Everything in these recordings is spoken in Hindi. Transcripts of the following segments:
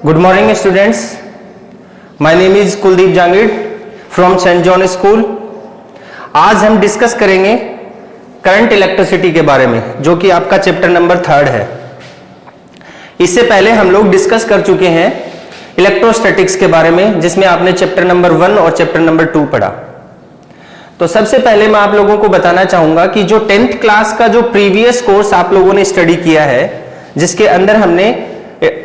Good morning students. My name is Kuldeep Jangid from St. John School. आज हम डिस्कस करेंगे करंट इलेक्ट्रिसिटी के बारे में, जो कि आपका चैप्टर नंबर 3 है। इससे पहले हम लोग डिस्कस कर चुके हैं इलेक्ट्रोस्टैटिक्स के बारे में, जिसमें आपने चैप्टर नंबर 1 और चैप्टर नंबर 2 पढ़ा। तो सबसे पहले मैं आप लोगों को बताना चाहूंगा कि जो 10th क्लास का जो प्रीवियस कोर्स आप लोगों ने स्टडी किया है, जिसके अंदर हमने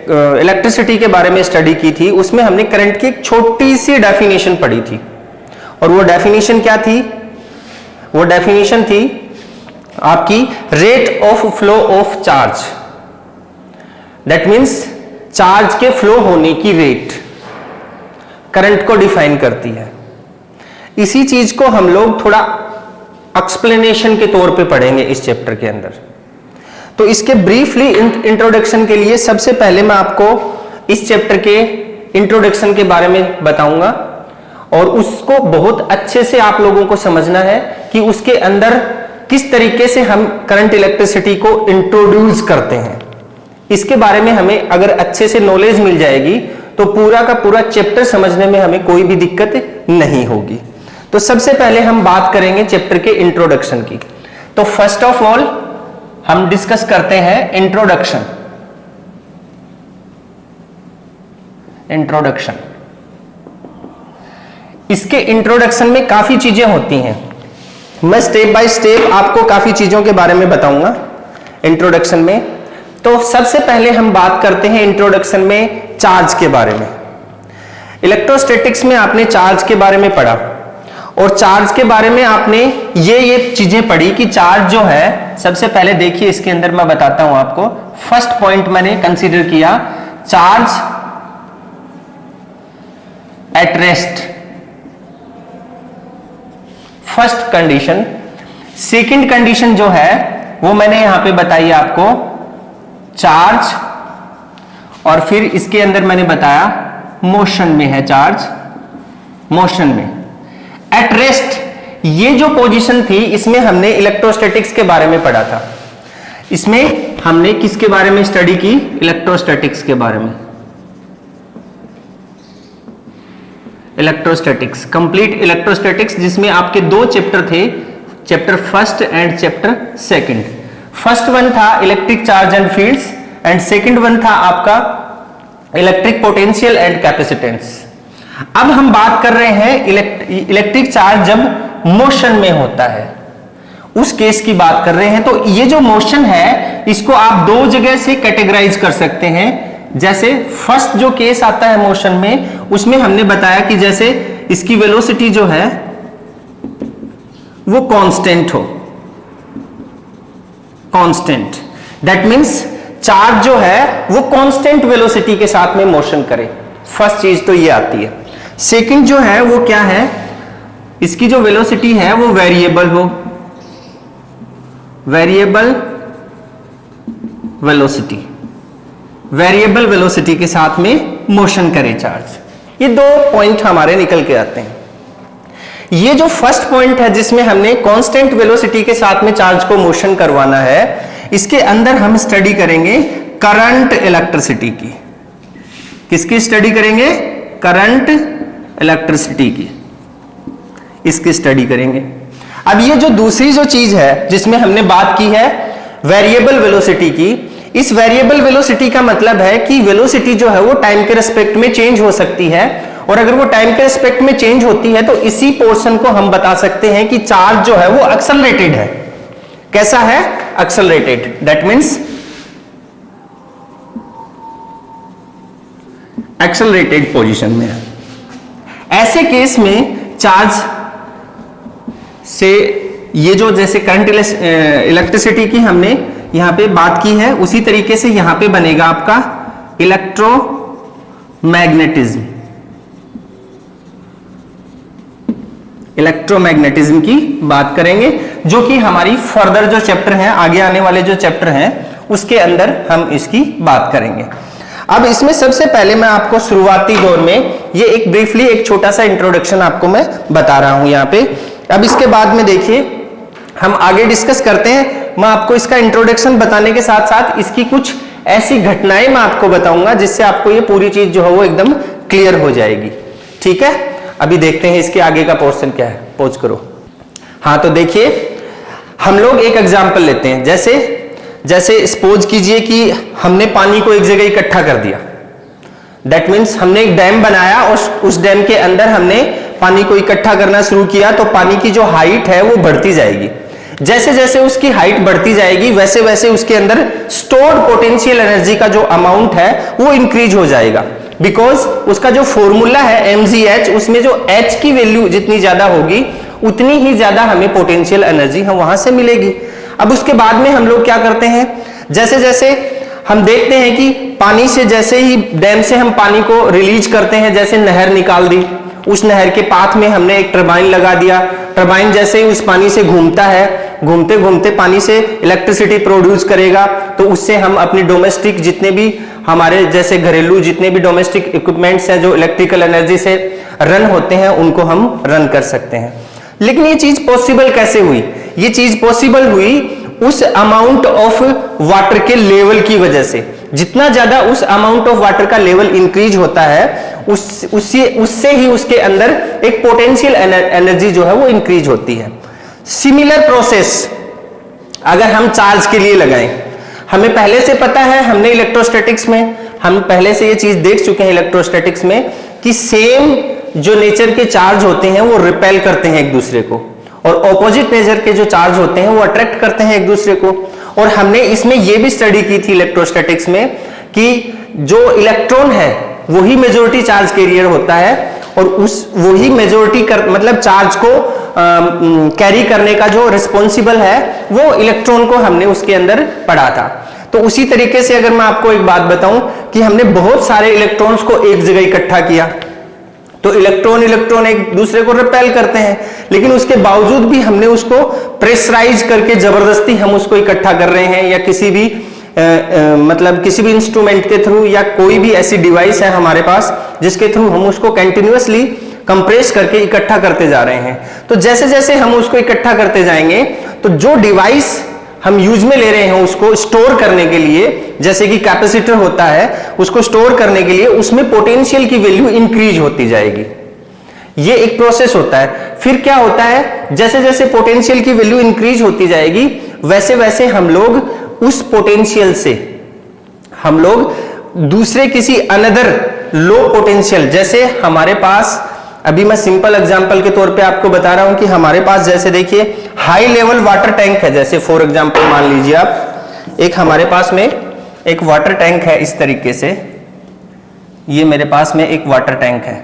इलेक्ट्रिसिटी के बारे में स्टडी की थी, उसमें हमने करंट की एक छोटी सी डेफिनेशन पढ़ी थी। और वो डेफिनेशन क्या थी? वो डेफिनेशन थी आपकी rate of flow of charge. That means charge के फ्लो होने की रेट करंट को डिफाइन करती है। इसी चीज को हम लोग थोड़ा एक्सप्लेनेशन के तौर पे पढ़ेंगे इस चैप्टर के अंदर। तो इसके ब्रीफली इंट्रोडक्शन के लिए सबसे पहले मैं आपको इस चैप्टर के इंट्रोडक्शन के बारे में बताऊंगा, और उसको बहुत अच्छे से आप लोगों को समझना है कि उसके अंदर किस तरीके से हम करंट इलेक्ट्रिसिटी को इंट्रोड्यूस करते हैं। इसके बारे में हमें अगर अच्छे से नॉलेज मिल जाएगी तो पूरा का पूरा चैप्टर समझने में हमें कोई भी दिक्कत नहीं होगी। तो सबसे पहले हम बात करेंगे चैप्टर के इंट्रोडक्शन की। तो फर्स्ट ऑफ ऑल हम डिस्कस करते हैं इंट्रोडक्शन। इसके इंट्रोडक्शन में काफी चीजें होती हैं। मैं स्टेप बाय स्टेप आपको काफी चीजों के बारे में बताऊंगा इंट्रोडक्शन में। तो सबसे पहले हम बात करते हैं इंट्रोडक्शन में चार्ज के बारे में। इलेक्ट्रोस्टैटिक्स में आपने चार्ज के बारे में पढ़ा, और चार्ज के बारे में आपने ये चीजें पढ़ी कि चार्ज जो है, सबसे पहले देखिए इसके अंदर मैं बताता हूं आपको। फर्स्ट पॉइंट मैंने कंसीडर किया charge at rest, first condition. Second condition जो है वो मैंने यहां पे बताई आपको चार्ज, और फिर इसके अंदर मैंने बताया मोशन में है चार्ज, मोशन में। एट रेस्ट ये जो पोजीशन थी, इसमें हमने इलेक्ट्रोस्टैटिक्स के बारे में पढ़ा था। इसमें हमने किसके बारे में स्टडी की? इलेक्ट्रोस्टैटिक्स के बारे में। इलेक्ट्रोस्टैटिक्स, कंप्लीट इलेक्ट्रोस्टैटिक्स, जिसमें आपके 2 चैप्टर थे, chapter first and chapter second. First one था electric charge and fields, and second one था आपका इलेक्ट्रिक पोटेंशियल एंड कैपेसिटेंस। अब हम बात कर रहे हैं इलेक्ट्रिक चार्ज जब मोशन में होता है, उस केस की बात कर रहे हैं। तो ये जो मोशन है, इसको आप 2 जगह से कैटेगराइज कर सकते हैं। जैसे फर्स्ट जो केस आता है मोशन में, उसमें हमने बताया कि जैसे इसकी वेलोसिटी जो है वो कांस्टेंट हो, कांस्टेंट। दैट मींस चार्ज जो है वो कांस्टेंट वेलोसिटी के साथ में मोशन करे। फर्स्ट चीज तो ये आती है। सेकंड जो है वो क्या है? इसकी जो वेलोसिटी है वो वेरिएबल हो, वेरिएबल वेलोसिटी, वेरिएबल वेलोसिटी के साथ में मोशन करे चार्ज। ये 2 पॉइंट हमारे निकल के आते हैं। ये जो फर्स्ट पॉइंट है, जिसमें हमने कांस्टेंट वेलोसिटी के साथ में चार्ज को मोशन करवाना है, इसके अंदर हम स्टडी करेंगे करंट इलेक्ट्रिसिटी की। किसकी स्टडी करेंगे? करंट इलेक्ट्रिसिटी की, इसकी स्टडी करेंगे। अब ये जो दूसरी जो चीज है जिसमें हमने बात की है वेरिएबल वेलोसिटी की, इस वेरिएबल वेलोसिटी का मतलब है कि वेलोसिटी जो है वो टाइम के रिस्पेक्ट में चेंज हो सकती है, और अगर वो टाइम के रिस्पेक्ट में चेंज होती है तो इसी पोर्शन को हम बता सकते हैं कि चार्ज जो है वो एक्सेलरेटेड है। कैसा है? Accelerated. That means accelerated position में है। ऐसे केस में चार्ज से ये जो जैसे करंट इलेक्ट्रिसिटी की हमने यहां पे बात की है, उसी तरीके से यहां पे बनेगा आपका इलेक्ट्रोमैग्नेटिज्म। इलेक्ट्रोमैग्नेटिज्म की बात करेंगे, जो कि हमारी फर्दर जो चैप्टर हैं, आगे आने वाले जो चैप्टर हैं, उसके अंदर हम इसकी बात करेंगे। अब इसमें सबसे पहले मैं आपको शुरुआती दौर में ये एक ब्रीफली एक छोटा सा इंट्रोडक्शन आपको मैं बता रहा हूं यहां पे। अब इसके बाद में देखिए हम आगे डिस्कस करते हैं। मैं आपको इसका इंट्रोडक्शन बताने के साथ साथ इसकी कुछ ऐसी घटनाएं मैं आपको बताऊंगा जिससे आपको ये पूरी चीज जो है वो एकदम क्लियर हो जाएगी। ठीक है, अभी देखते हैं इसके आगे का पोर्शन क्या है। पॉज करो। हाँ, तो देखिए हम लोग एक एग्जांपल लेते हैं। जैसे सपोज कीजिए कि हमने पानी को एक जगह इकट्ठा कर दिया। दैट मीन्स हमने एक डैम बनाया और उस डैम के अंदर हमने पानी को इकट्ठा करना शुरू किया, तो पानी की जो हाइट है वो बढ़ती जाएगी। जैसे जैसे उसकी हाइट बढ़ती जाएगी वैसे वैसे उसके अंदर स्टोर्ड पोटेंशियल एनर्जी का जो अमाउंट है वो इंक्रीज हो जाएगा। बिकॉज उसका जो फॉर्मूला है mgh, उसमें जो h की वैल्यू जितनी ज्यादा होगी उतनी ही ज्यादा हमें पोटेंशियल एनर्जी हम वहां से मिलेगी। अब उसके बाद में हम लोग क्या करते हैं, जैसे जैसे हम देखते हैं कि पानी से जैसे ही डैम से हम पानी को रिलीज करते हैं, जैसे नहर निकाल दी, उस नहर के पाथ में हमने एक टरबाइन लगा दिया। टरबाइन जैसे ही उस पानी से घूमता है, घूमते घूमते पानी से इलेक्ट्रिसिटी प्रोड्यूस करेगा, तो उससे हम अपनी डोमेस्टिक जितने भी हमारे जैसे घरेलू जितने भी डोमेस्टिक इक्विपमेंट्स हैं जो इलेक्ट्रिकल एनर्जी से रन होते हैं उनको हम रन कर सकते हैं। लेकिन ये चीज पॉसिबल कैसे हुई? ये चीज पॉसिबल हुई उस अमाउंट ऑफ वाटर के लेवल की वजह से। जितना ज्यादा उस अमाउंट ऑफ वाटर का लेवल इंक्रीज होता है उससे ही उसके अंदर एक पोटेंशियल एनर्जी जो है वो इंक्रीज होती है। सिमिलर प्रोसेस अगर हम चार्ज के लिए लगाएं, हमें पहले से पता है, हमने इलेक्ट्रोस्टैटिक्स में हम पहले से ये चीज देख चुके हैं इलेक्ट्रोस्टैटिक्स में कि सेम जो नेचर के चार्ज होते हैं वो रिपेल करते हैं एक दूसरे को, और ऑपोजिट नेचर के जो चार्ज होते हैं वो अट्रैक्ट करते हैं एक दूसरे को। और हमने इसमें ये भी स्टडी की थी इलेक्ट्रोस्टैटिक्स में कि जो इलेक्ट्रॉन है वही मेजॉरिटी चार्ज कैरियर होता है, और वही मेजॉरिटी मतलब चार्ज को कैरी करने का जो रिस्पॉन्सिबल है वो इलेक्ट्रॉन को हमने उसके अंदर पढ़ा था। तो उसी तरीके से अगर मैं आपको एक बात बताऊं कि हमने बहुत सारे इलेक्ट्रॉन्स को एक जगह इकट्ठा किया, तो इलेक्ट्रॉन एक दूसरे को रिपेल करते हैं, लेकिन उसके बावजूद भी हमने उसको प्रेशराइज करके जबरदस्ती हम उसको इकट्ठा कर रहे हैं, या किसी भी मतलब किसी भी इंस्ट्रूमेंट के थ्रू, या कोई भी ऐसी डिवाइस है हमारे पास जिसके थ्रू हम उसको कंटिन्यूअसली कंप्रेस करके इकट्ठा करते जा रहे हैं। तो जैसे जैसे हम उसको इकट्ठा करते जाएंगे तो जो डिवाइस हम यूज में ले रहे हैं उसको स्टोर करने के लिए, जैसे कि कैपेसिटर होता है, उसको स्टोर करने के लिए उसमें पोटेंशियल की वैल्यू इंक्रीज होती जाएगी। ये एक प्रोसेस होता है। फिर क्या होता है, जैसे जैसे पोटेंशियल की वैल्यू इंक्रीज होती जाएगी वैसे वैसे हम लोग उस पोटेंशियल से हम लोग दूसरे किसी अनदर लो पोटेंशियल, जैसे हमारे पास अभी मैं सिंपल एग्जांपल के तौर पे आपको बता रहा हूं कि हमारे पास जैसे देखिए हाई लेवल वाटर टैंक है। जैसे फॉर एग्जांपल मान लीजिए आप एक हमारे पास में एक वाटर टैंक है इस तरीके से, ये मेरे पास में एक वाटर टैंक है,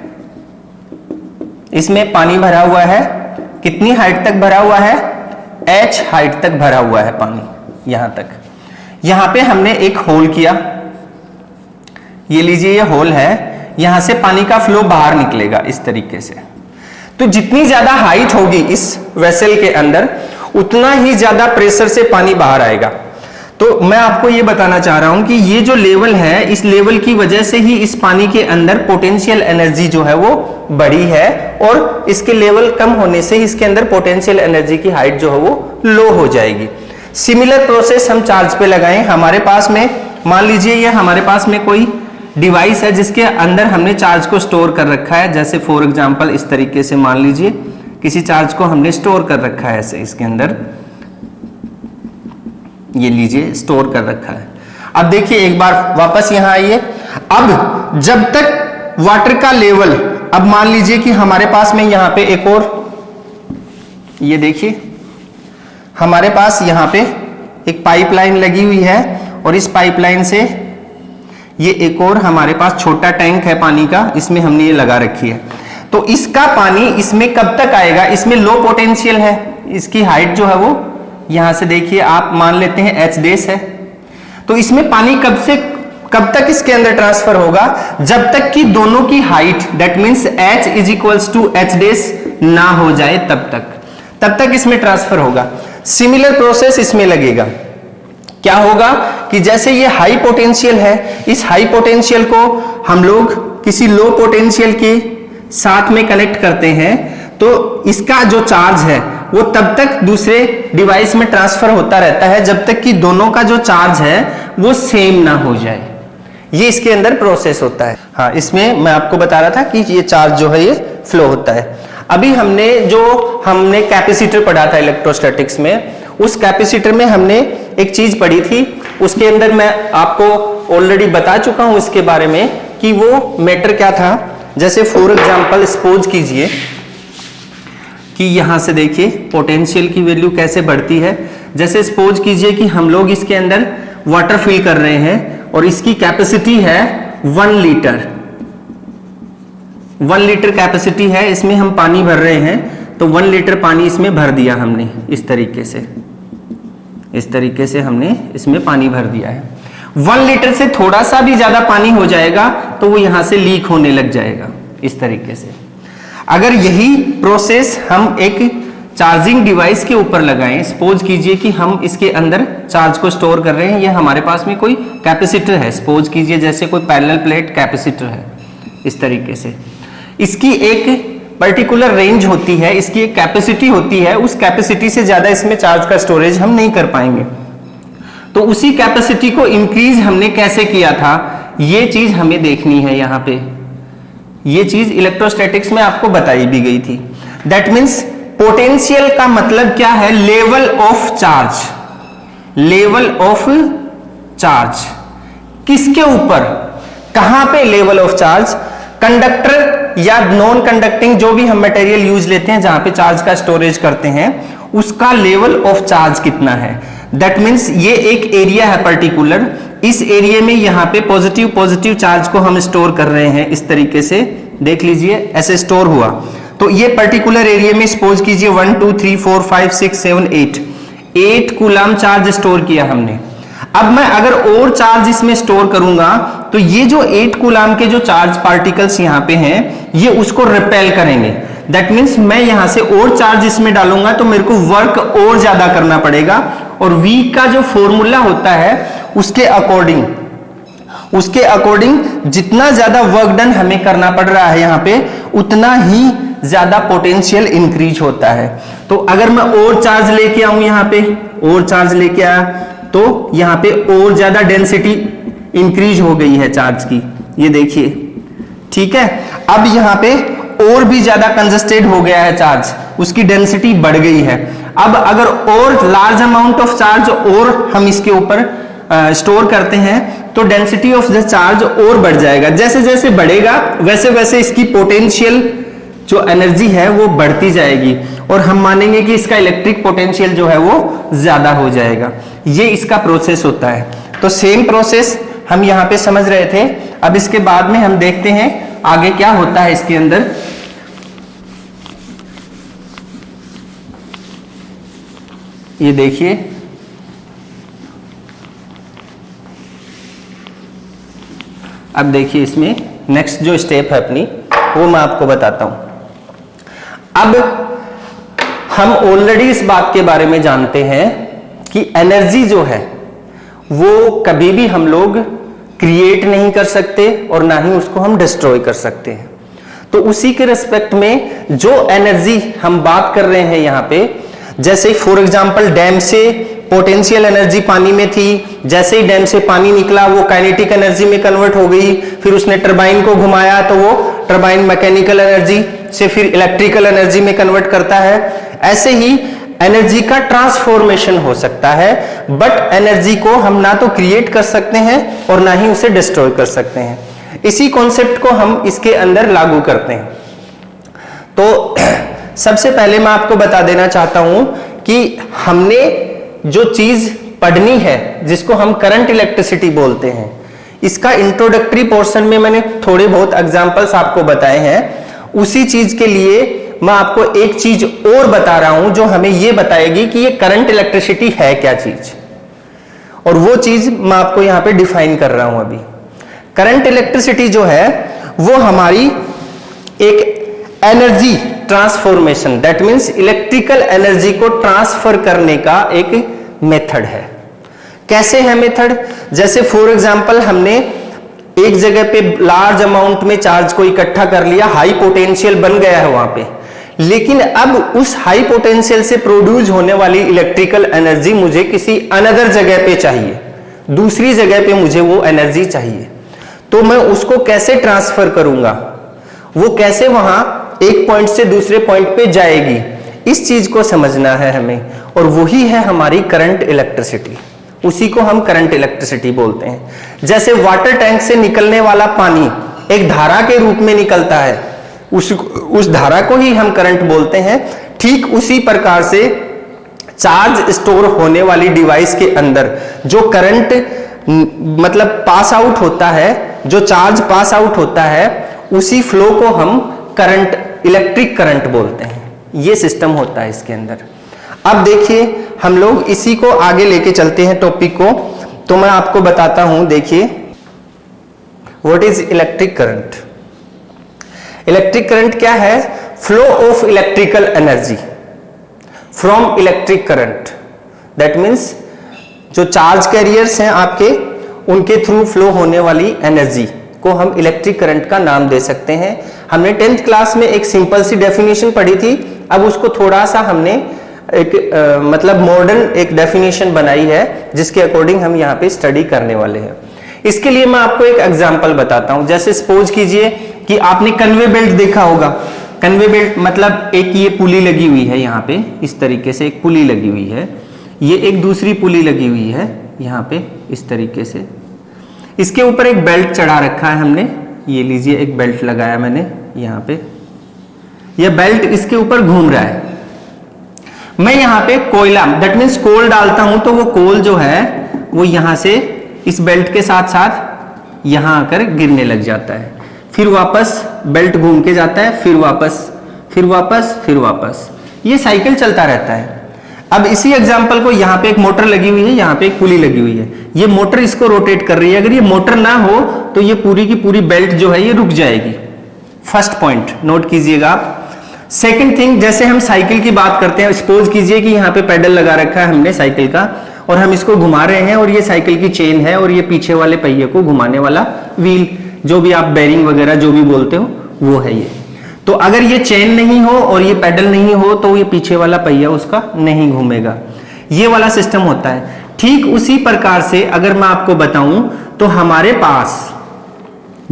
इसमें पानी भरा हुआ है। कितनी हाइट तक भरा हुआ है? h हाइट तक भरा हुआ है पानी, यहां तक। यहां पे हमने एक होल किया, ये लीजिए ये होल है, यहां से पानी का फ्लो बाहर निकलेगा इस तरीके से। तो जितनी ज्यादा हाइट होगी इस वेसल के अंदर उतना ही ज्यादा प्रेशर से पानी बाहर आएगा। तो मैं आपको ये बताना चाह रहा हूं कि ये जो लेवल है, इस लेवल की वजह से ही इस पानी के अंदर पोटेंशियल एनर्जी जो है वो बढ़ी है, और इसके लेवल कम होने से इसके अंदर पोटेंशियल एनर्जी की हाइट जो है वो लो हो जाएगी। सिमिलर प्रोसेस हम चार्ज पे लगाएं। हमारे पास में मान लीजिए ये हमारे पास में कोई डिवाइस है जिसके अंदर हमने चार्ज को स्टोर कर रखा है। जैसे फॉर एग्जांपल इस तरीके से मान लीजिए किसी चार्ज को हमने स्टोर कर रखा है, ऐसे इसके अंदर ये लीजिए स्टोर कर रखा है। अब देखिए एक बार वापस यहां आइए। अब जब तक वाटर का लेवल, अब मान लीजिए कि हमारे पास में यहां पे एक और, ये देखिए हमारे पास यहां पे एक पाइपलाइन लगी हुई है, और इस पाइपलाइन से ये एक और हमारे पास छोटा टैंक है पानी का, इसमें हमने ये लगा रखी है। तो इसका पानी इसमें कब तक आएगा? इसमें लो पोटेंशियल है, इसकी हाइट जो है वो यहां से देखिए आप मान लेते हैं h डैश है। तो इसमें पानी कब तक इसके अंदर ट्रांसफर होगा? जब तक कि दोनों की height that means h is equals to h dash ना हो जाए तब तक इसमें ट्रांसफर होगा। सिमिलर प्रोसेस इसमें लगेगा। क्या होगा कि जैसे ये हाई पोटेंशियल है, इस हाई पोटेंशियल को हम लोग किसी लो पोटेंशियल के साथ में कनेक्ट करते हैं, तो इसका जो चार्ज है वो तब तक दूसरे डिवाइस में ट्रांसफर होता रहता है जब तक कि दोनों का जो चार्ज है वो सेम ना हो जाए। ये इसके अंदर प्रोसेस होता है। हाँ, इसमें मैं आपको बता रहा था कि ये चार्ज जो है ये फ्लो होता है। अभी हमने कैपेसिटर पढ़ा था इलेक्ट्रोस्टैटिक्स में, उस कैपेसिटर में हमने एक चीज पढ़ी थी, उसके अंदर मैं आपको ऑलरेडी बता चुका हूं इसके बारे में कि वो मैटर क्या था। जैसे फॉर एग्जांपल सपोज कीजिए कि यहां से देखिए पोटेंशियल की वैल्यू कैसे बढ़ती है। जैसे सपोज कीजिए कि हम लोग इसके अंदर वाटर फिल कर रहे हैं और इसकी कैपेसिटी है 1 लीटर। 1 लीटर कैपेसिटी है, इसमें हम पानी भर रहे हैं, तो 1 लीटर पानी इसमें भर दिया हमने। इस तरीके से हमने इसमें पानी भर दिया है। 1 लीटर से थोड़ा सा भी ज्यादा पानी हो जाएगा तो वो यहां से लीक होने लग जाएगा। इस तरीके से अगर यही प्रोसेस हम एक चार्जिंग डिवाइस के ऊपर लगाएं, सपोज कीजिए कि हम इसके अंदर चार्ज को स्टोर कर रहे हैं, ये हमारे पास में कोई कैपेसिटर है, सपोज कीजिए जैसे कोई पैरेलल प्लेट कैपेसिटर है। इस तरीके से इसकी एक पर्टिकुलर रेंज होती है, इसकी एक कैपेसिटी होती है, उस कैपेसिटी से ज्यादा इसमें चार्ज का स्टोरेज हम नहीं कर पाएंगे। तो उसी कैपेसिटी को इंक्रीज हमने कैसे किया था, ये चीज हमें देखनी है। यहां पे ये चीज इलेक्ट्रोस्टैटिक्स में आपको बताई भी गई थी। दैट मीन्स पोटेंशियल का मतलब क्या है, level of charge. Level of charge किसके ऊपर, कहां पे लेवल ऑफ चार्ज, कंडक्टर या नॉन कंडक्टिंग जो भी हम मटेरियल यूज लेते हैं जहां पे चार्ज का स्टोरेज करते हैं, उसका लेवल ऑफ चार्ज कितना है। दैट मीन्स ये एक एरिया है पर्टिकुलर, इस एरिया में यहां पे पॉजिटिव चार्ज को हम स्टोर कर रहे हैं। इस तरीके से देख लीजिए, ऐसे स्टोर हुआ। तो ये पर्टिकुलर एरिया में सपोज कीजिए 1 2 3 4 5 6 7 8 कूलम चार्ज स्टोर किया हमने। अब मैं अगर और चार्ज इसमें स्टोर करूंगा तो ये जो 8 कूलम के जो चार्ज पार्टिकल्स यहां पे हैं ये उसको रिपेल करेंगे। दैट मीन्स मैं यहां से और चार्ज इसमें डालूंगा तो मेरे को वर्क और ज्यादा करना पड़ेगा, और V का जो फॉर्मूला होता है उसके अकॉर्डिंग जितना ज्यादा वर्क डन हमें करना पड़ रहा है यहां पे, उतना ही ज्यादा पोटेंशियल इंक्रीज होता है। तो अगर मैं और चार्ज लेके आऊं यहां पे, और चार्ज लेके आया तो यहां पे और ज्यादा डेंसिटी इंक्रीज हो गई है चार्ज की, ये देखिए, ठीक है। अब यहां पे और भी ज्यादा कंजस्टेड हो गया है चार्ज, उसकी डेंसिटी बढ़ गई है। अब अगर और लार्ज अमाउंट ऑफ चार्ज और हम इसके ऊपर स्टोर करते हैं तो डेंसिटी ऑफ द चार्ज और बढ़ जाएगा। जैसे जैसे बढ़ेगा वैसे वैसे इसकी पोटेंशियल जो एनर्जी है वो बढ़ती जाएगी, और हम मानेंगे कि इसका इलेक्ट्रिक पोटेंशियल जो है वो ज्यादा हो जाएगा। ये इसका प्रोसेस होता है। तो सेम प्रोसेस हम यहां पे समझ रहे थे। अब इसके बाद में हम देखते हैं आगे क्या होता है इसके अंदर। ये देखिए, अब देखिए इसमें नेक्स्ट जो स्टेप है अपनी वो मैं आपको बताता हूं। अब हम ऑलरेडी इस बात के बारे में जानते हैं कि एनर्जी जो है वो कभी भी हम लोग क्रिएट नहीं कर सकते और ना ही उसको हम डिस्ट्रॉय कर सकते हैं। तो उसी के रिस्पेक्ट में जो एनर्जी हम बात कर रहे हैं यहां पे, जैसे फॉर एग्जांपल डैम से पोटेंशियल एनर्जी पानी में थी, जैसे ही डैम से पानी निकला वो काइनेटिक एनर्जी में कन्वर्ट हो गई, फिर उसने टरबाइन को घुमाया तो वो टरबाइन मैकेनिकल एनर्जी से फिर इलेक्ट्रिकल एनर्जी में कन्वर्ट करता है। ऐसे ही एनर्जी का ट्रांसफॉर्मेशन हो सकता है, बट एनर्जी को हम ना तो क्रिएट कर सकते हैं और ना ही उसे डिस्ट्रॉय कर सकते हैं। इसी कॉन्सेप्ट को हम इसके अंदर लागू करते हैं। तो सबसे पहले मैं आपको बता देना चाहता हूं कि हमने जो चीज पढ़नी है जिसको हम करंट इलेक्ट्रिसिटी बोलते हैं, इसका इंट्रोडक्टरी पोर्शन में मैंने थोड़े बहुत एग्जांपल्स आपको बताए हैं। उसी चीज के लिए मैं आपको एक चीज और बता रहा हूं जो हमें यह बताएगी कि ये करंट इलेक्ट्रिसिटी है क्या चीज, और वो चीज मैं आपको यहां पे डिफाइन कर रहा हूं अभी। करंट इलेक्ट्रिसिटी जो है वो हमारी एक energy transformation, that means electrical energy को ट्रांसफर करने का एक मेथड है। कैसे है मेथड? जैसे फॉर एग्जांपल हमने एक जगह पे लार्ज अमाउंट में चार्ज को इकट्ठा कर लिया, हाई पोटेंशियल बन गया है वहां पे, लेकिन अब उस हाई पोटेंशियल से प्रोड्यूस होने वाली इलेक्ट्रिकल एनर्जी मुझे किसी अनदर जगह पे चाहिए, दूसरी जगह पे मुझे वो एनर्जी चाहिए, तो मैं उसको कैसे ट्रांसफर करूंगा, वो कैसे वहां एक पॉइंट से दूसरे पॉइंट पे जाएगी, इस चीज को समझना है हमें। और वही है हमारी करंट इलेक्ट्रिसिटी, उसी को हम करंट इलेक्ट्रिसिटी बोलते हैं। जैसे वाटर टैंक से निकलने वाला पानी एक धारा के रूप में निकलता है, उस धारा को ही हम करंट बोलते हैं। ठीक उसी प्रकार से चार्ज स्टोर होने वाली डिवाइस के अंदर जो करंट मतलब पास आउट होता है, जो चार्ज पास आउट होता है, उसी फ्लो को हम करंट, इलेक्ट्रिक करंट बोलते हैं। ये सिस्टम होता है इसके अंदर। अब देखिए हम लोग इसी को आगे लेके चलते हैं टॉपिक को, तो मैं आपको बताता हूं। देखिए what is electric current. Electric current क्या है? Flow of electrical energy from electric current. That means जो चार्ज कैरियर्स हैं आपके, उनके थ्रू फ्लो होने वाली एनर्जी को हम इलेक्ट्रिक करंट का नाम दे सकते हैं। हमने 10th क्लास में एक सिंपल सी डेफिनेशन पढ़ी थी, अब उसको थोड़ा सा हमने एक मतलब मॉडर्न एक डेफिनेशन बनाई है, जिसके अकॉर्डिंग हम यहाँ पे स्टडी करने वाले हैं। इसके लिए मैं आपको एक एग्जांपल बताता हूं। जैसे सपोज कीजिए कि आपने कन्वे बेल्ट देखा होगा। कन्वे बेल्ट मतलब एक ये पुली लगी हुई है यहाँ पे, इस तरीके से एक पुली लगी हुई है, ये एक दूसरी पुली लगी हुई है यहाँ पे इस तरीके से, इसके ऊपर एक बेल्ट चढ़ा रखा है हमने। ये लीजिए एक बेल्ट लगाया मैंने यहाँ पे, यह बेल्ट इसके ऊपर घूम रहा है। मैं यहाँ पे कोयला, दैट मीन्स कोल डालता हूं, तो वो कोल जो है वो यहां से इस बेल्ट के साथ साथ यहां आकर गिरने लग जाता है, फिर वापस बेल्ट घूम के जाता है, फिर वापस, फिर वापस, फिर वापस, ये साइकिल चलता रहता है। अब इसी एग्जांपल को यहाँ पे एक मोटर लगी हुई है, यहाँ पे एक पुली लगी हुई है, ये मोटर इसको रोटेट कर रही है। अगर ये मोटर ना हो तो ये पूरी की पूरी बेल्ट जो है ये रुक जाएगी। फर्स्ट पॉइंट नोट कीजिएगा आप। सेकंड थिंग, जैसे हम साइकिल की बात करते हैं, सपोज कीजिए कि यहाँ पे पेडल लगा रखा है हमने साइकिल का, और हम इसको घुमा रहे हैं, और ये साइकिल की चेन है, और ये पीछे वाले पहिए को घुमाने वाला व्हील, जो भी आप बेरिंग वगैरह जो भी बोलते हो वो है ये। तो अगर ये चेन नहीं हो और ये पेडल नहीं हो तो ये पीछे वाला पहिया उसका नहीं घूमेगा। ये वाला सिस्टम होता है। ठीक उसी प्रकार से अगर मैं आपको बताऊं तो हमारे पास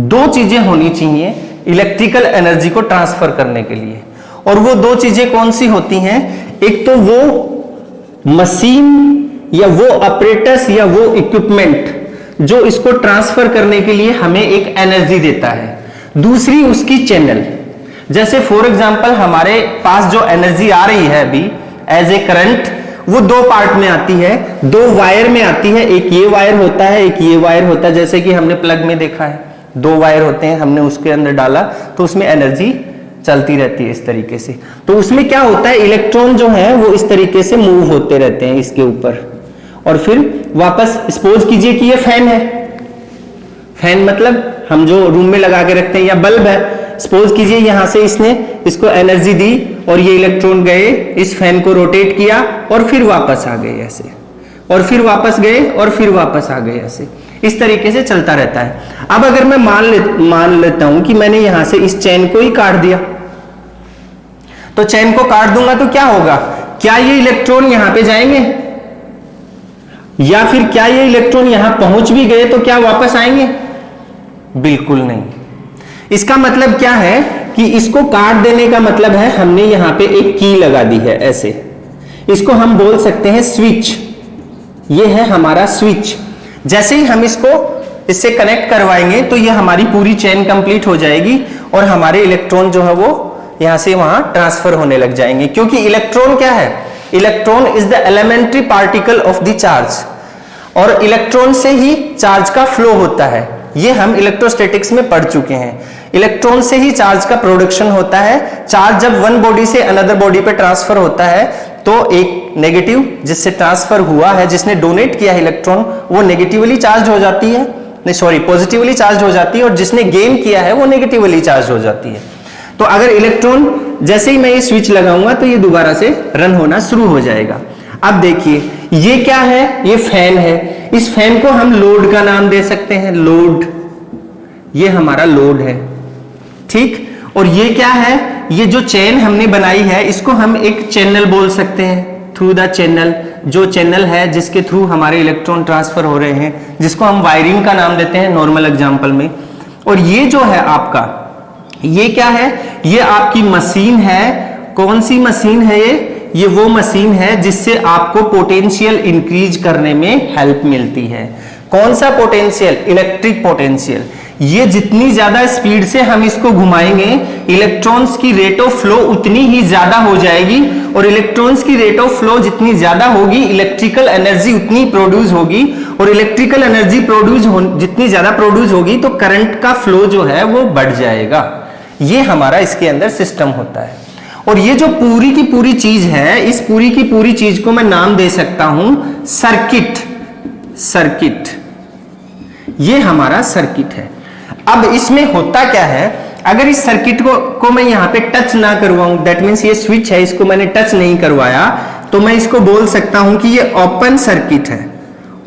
दो चीजें होनी चाहिए इलेक्ट्रिकल एनर्जी को ट्रांसफर करने के लिए, और वो दो चीजें कौन सी होती हैं? एक तो वो मशीन या वो ऑपरेटर्स या वो इक्विपमेंट जो इसको ट्रांसफर करने के लिए हमें एक एनर्जी देता है, दूसरी उसकी चैनल। जैसे फॉर एग्जांपल हमारे पास जो एनर्जी आ रही है अभी एज ए करंट, वो दो पार्ट में आती है, दो वायर में आती है। एक ये वायर होता है, एक ये वायर होता है, जैसे कि हमने प्लग में देखा है, दो वायर होते हैं, हमने उसके अंदर डाला तो उसमें एनर्जी चलती रहती है इस तरीके से। तो उसमें क्या होता है, इलेक्ट्रॉन जो है वो इस तरीके से मूव होते रहते हैं इसके ऊपर, और फिर वापस सपोज कीजिए कि ये फैन है। फैन मतलब हम जो रूम में लगा के रखते हैं, या बल्ब है। सपोज कीजिए यहां से इसने इसको एनर्जी दी और ये इलेक्ट्रॉन गए, इस फैन को रोटेट किया और फिर वापस आ गए ऐसे, और फिर वापस गए और फिर वापस आ गए ऐसे, इस तरीके से चलता रहता है। अब अगर मैं मान लेता हूं कि मैंने यहां से इस चेन को ही काट दिया, तो चेन को काट दूंगा तो क्या होगा? क्या ये इलेक्ट्रॉन यहां पे जाएंगे, या फिर क्या ये इलेक्ट्रॉन यहां पहुंच भी गए तो क्या वापस आएंगे? बिल्कुल नहीं। इसका मतलब क्या है कि इसको काट देने का मतलब है हमने यहां पे एक की लगा दी है ऐसे, इसको हम बोल सकते हैं स्विच। ये है हमारा स्विच। जैसे ही हम इससे कनेक्ट करवाएंगे तो ये हमारी पूरी चेन कंप्लीट हो जाएगी, और हमारे इलेक्ट्रॉन जो है वो यहां से वहां ट्रांसफर होने लग जाएंगे। क्योंकि इलेक्ट्रॉन क्या है? Electron is the elementary particle of the charge, और इलेक्ट्रॉन से ही चार्ज का फ्लो होता है। ये हम इलेक्ट्रोस्टैटिक्स में पढ़ चुके हैं। इलेक्ट्रॉन से ही चार्ज का प्रोडक्शन होता है। चार्ज जब वन बॉडी से अनदर बॉडी पे ट्रांसफर होता है तो एक नेगेटिव जिससे ट्रांसफर हुआ है, जिसने डोनेट किया है इलेक्ट्रॉन, वो नेगेटिवली चार्ज हो जाती है, नहीं सॉरी पॉजिटिवली चार्ज हो जाती है, और जिसने गेन किया है वो नेगेटिवली चार्ज हो जाती है। तो अगर इलेक्ट्रॉन, जैसे ही मैं ये स्विच लगाऊंगा तो ये दोबारा से रन होना शुरू हो जाएगा। अब देखिए ये क्या है? ये फैन है। इस फैन को हम लोड का नाम दे सकते हैं, लोड। ये हमारा लोड है, ठीक। और ये क्या है? ये जो चेन हमने बनाई है इसको हम एक चैनल बोल सकते हैं, थ्रू द चैनल, जो चैनल है जिसके थ्रू हमारे इलेक्ट्रॉन ट्रांसफर हो रहे हैं, जिसको हम वायरिंग का नाम देते हैं नॉर्मल एग्जांपल में। और ये जो है आपका, ये क्या है, ये आपकी मशीन है। कौन सी मशीन है ये वो मशीन है जिससे आपको पोटेंशियल इंक्रीज करने में हेल्प मिलती है। कौन सा पोटेंशियल? Electric potential. ये जितनी ज्यादा स्पीड से हम इसको घुमाएंगे, इलेक्ट्रॉन्स की रेट ऑफ फ्लो उतनी ही ज्यादा हो जाएगी, और इलेक्ट्रॉन्स की रेट ऑफ फ्लो जितनी ज्यादा होगी, इलेक्ट्रिकल एनर्जी उतनी प्रोड्यूस होगी, और इलेक्ट्रिकल एनर्जी जितनी ज्यादा प्रोड्यूस होगी तो करंट का फ्लो जो है वो बढ़ जाएगा। ये हमारा इसके अंदर सिस्टम होता है। और ये जो पूरी की पूरी चीज है, इस पूरी की पूरी चीज को मैं नाम दे सकता हूं सर्किट। सर्किट, ये हमारा सर्किट है। अब इसमें होता क्या है, अगर इस सर्किट को मैं यहां पे टच ना करवाऊं, दैट मींस ये स्विच है, इसको मैंने टच नहीं करवाया, तो मैं इसको बोल सकता हूं कि ये ओपन सर्किट है।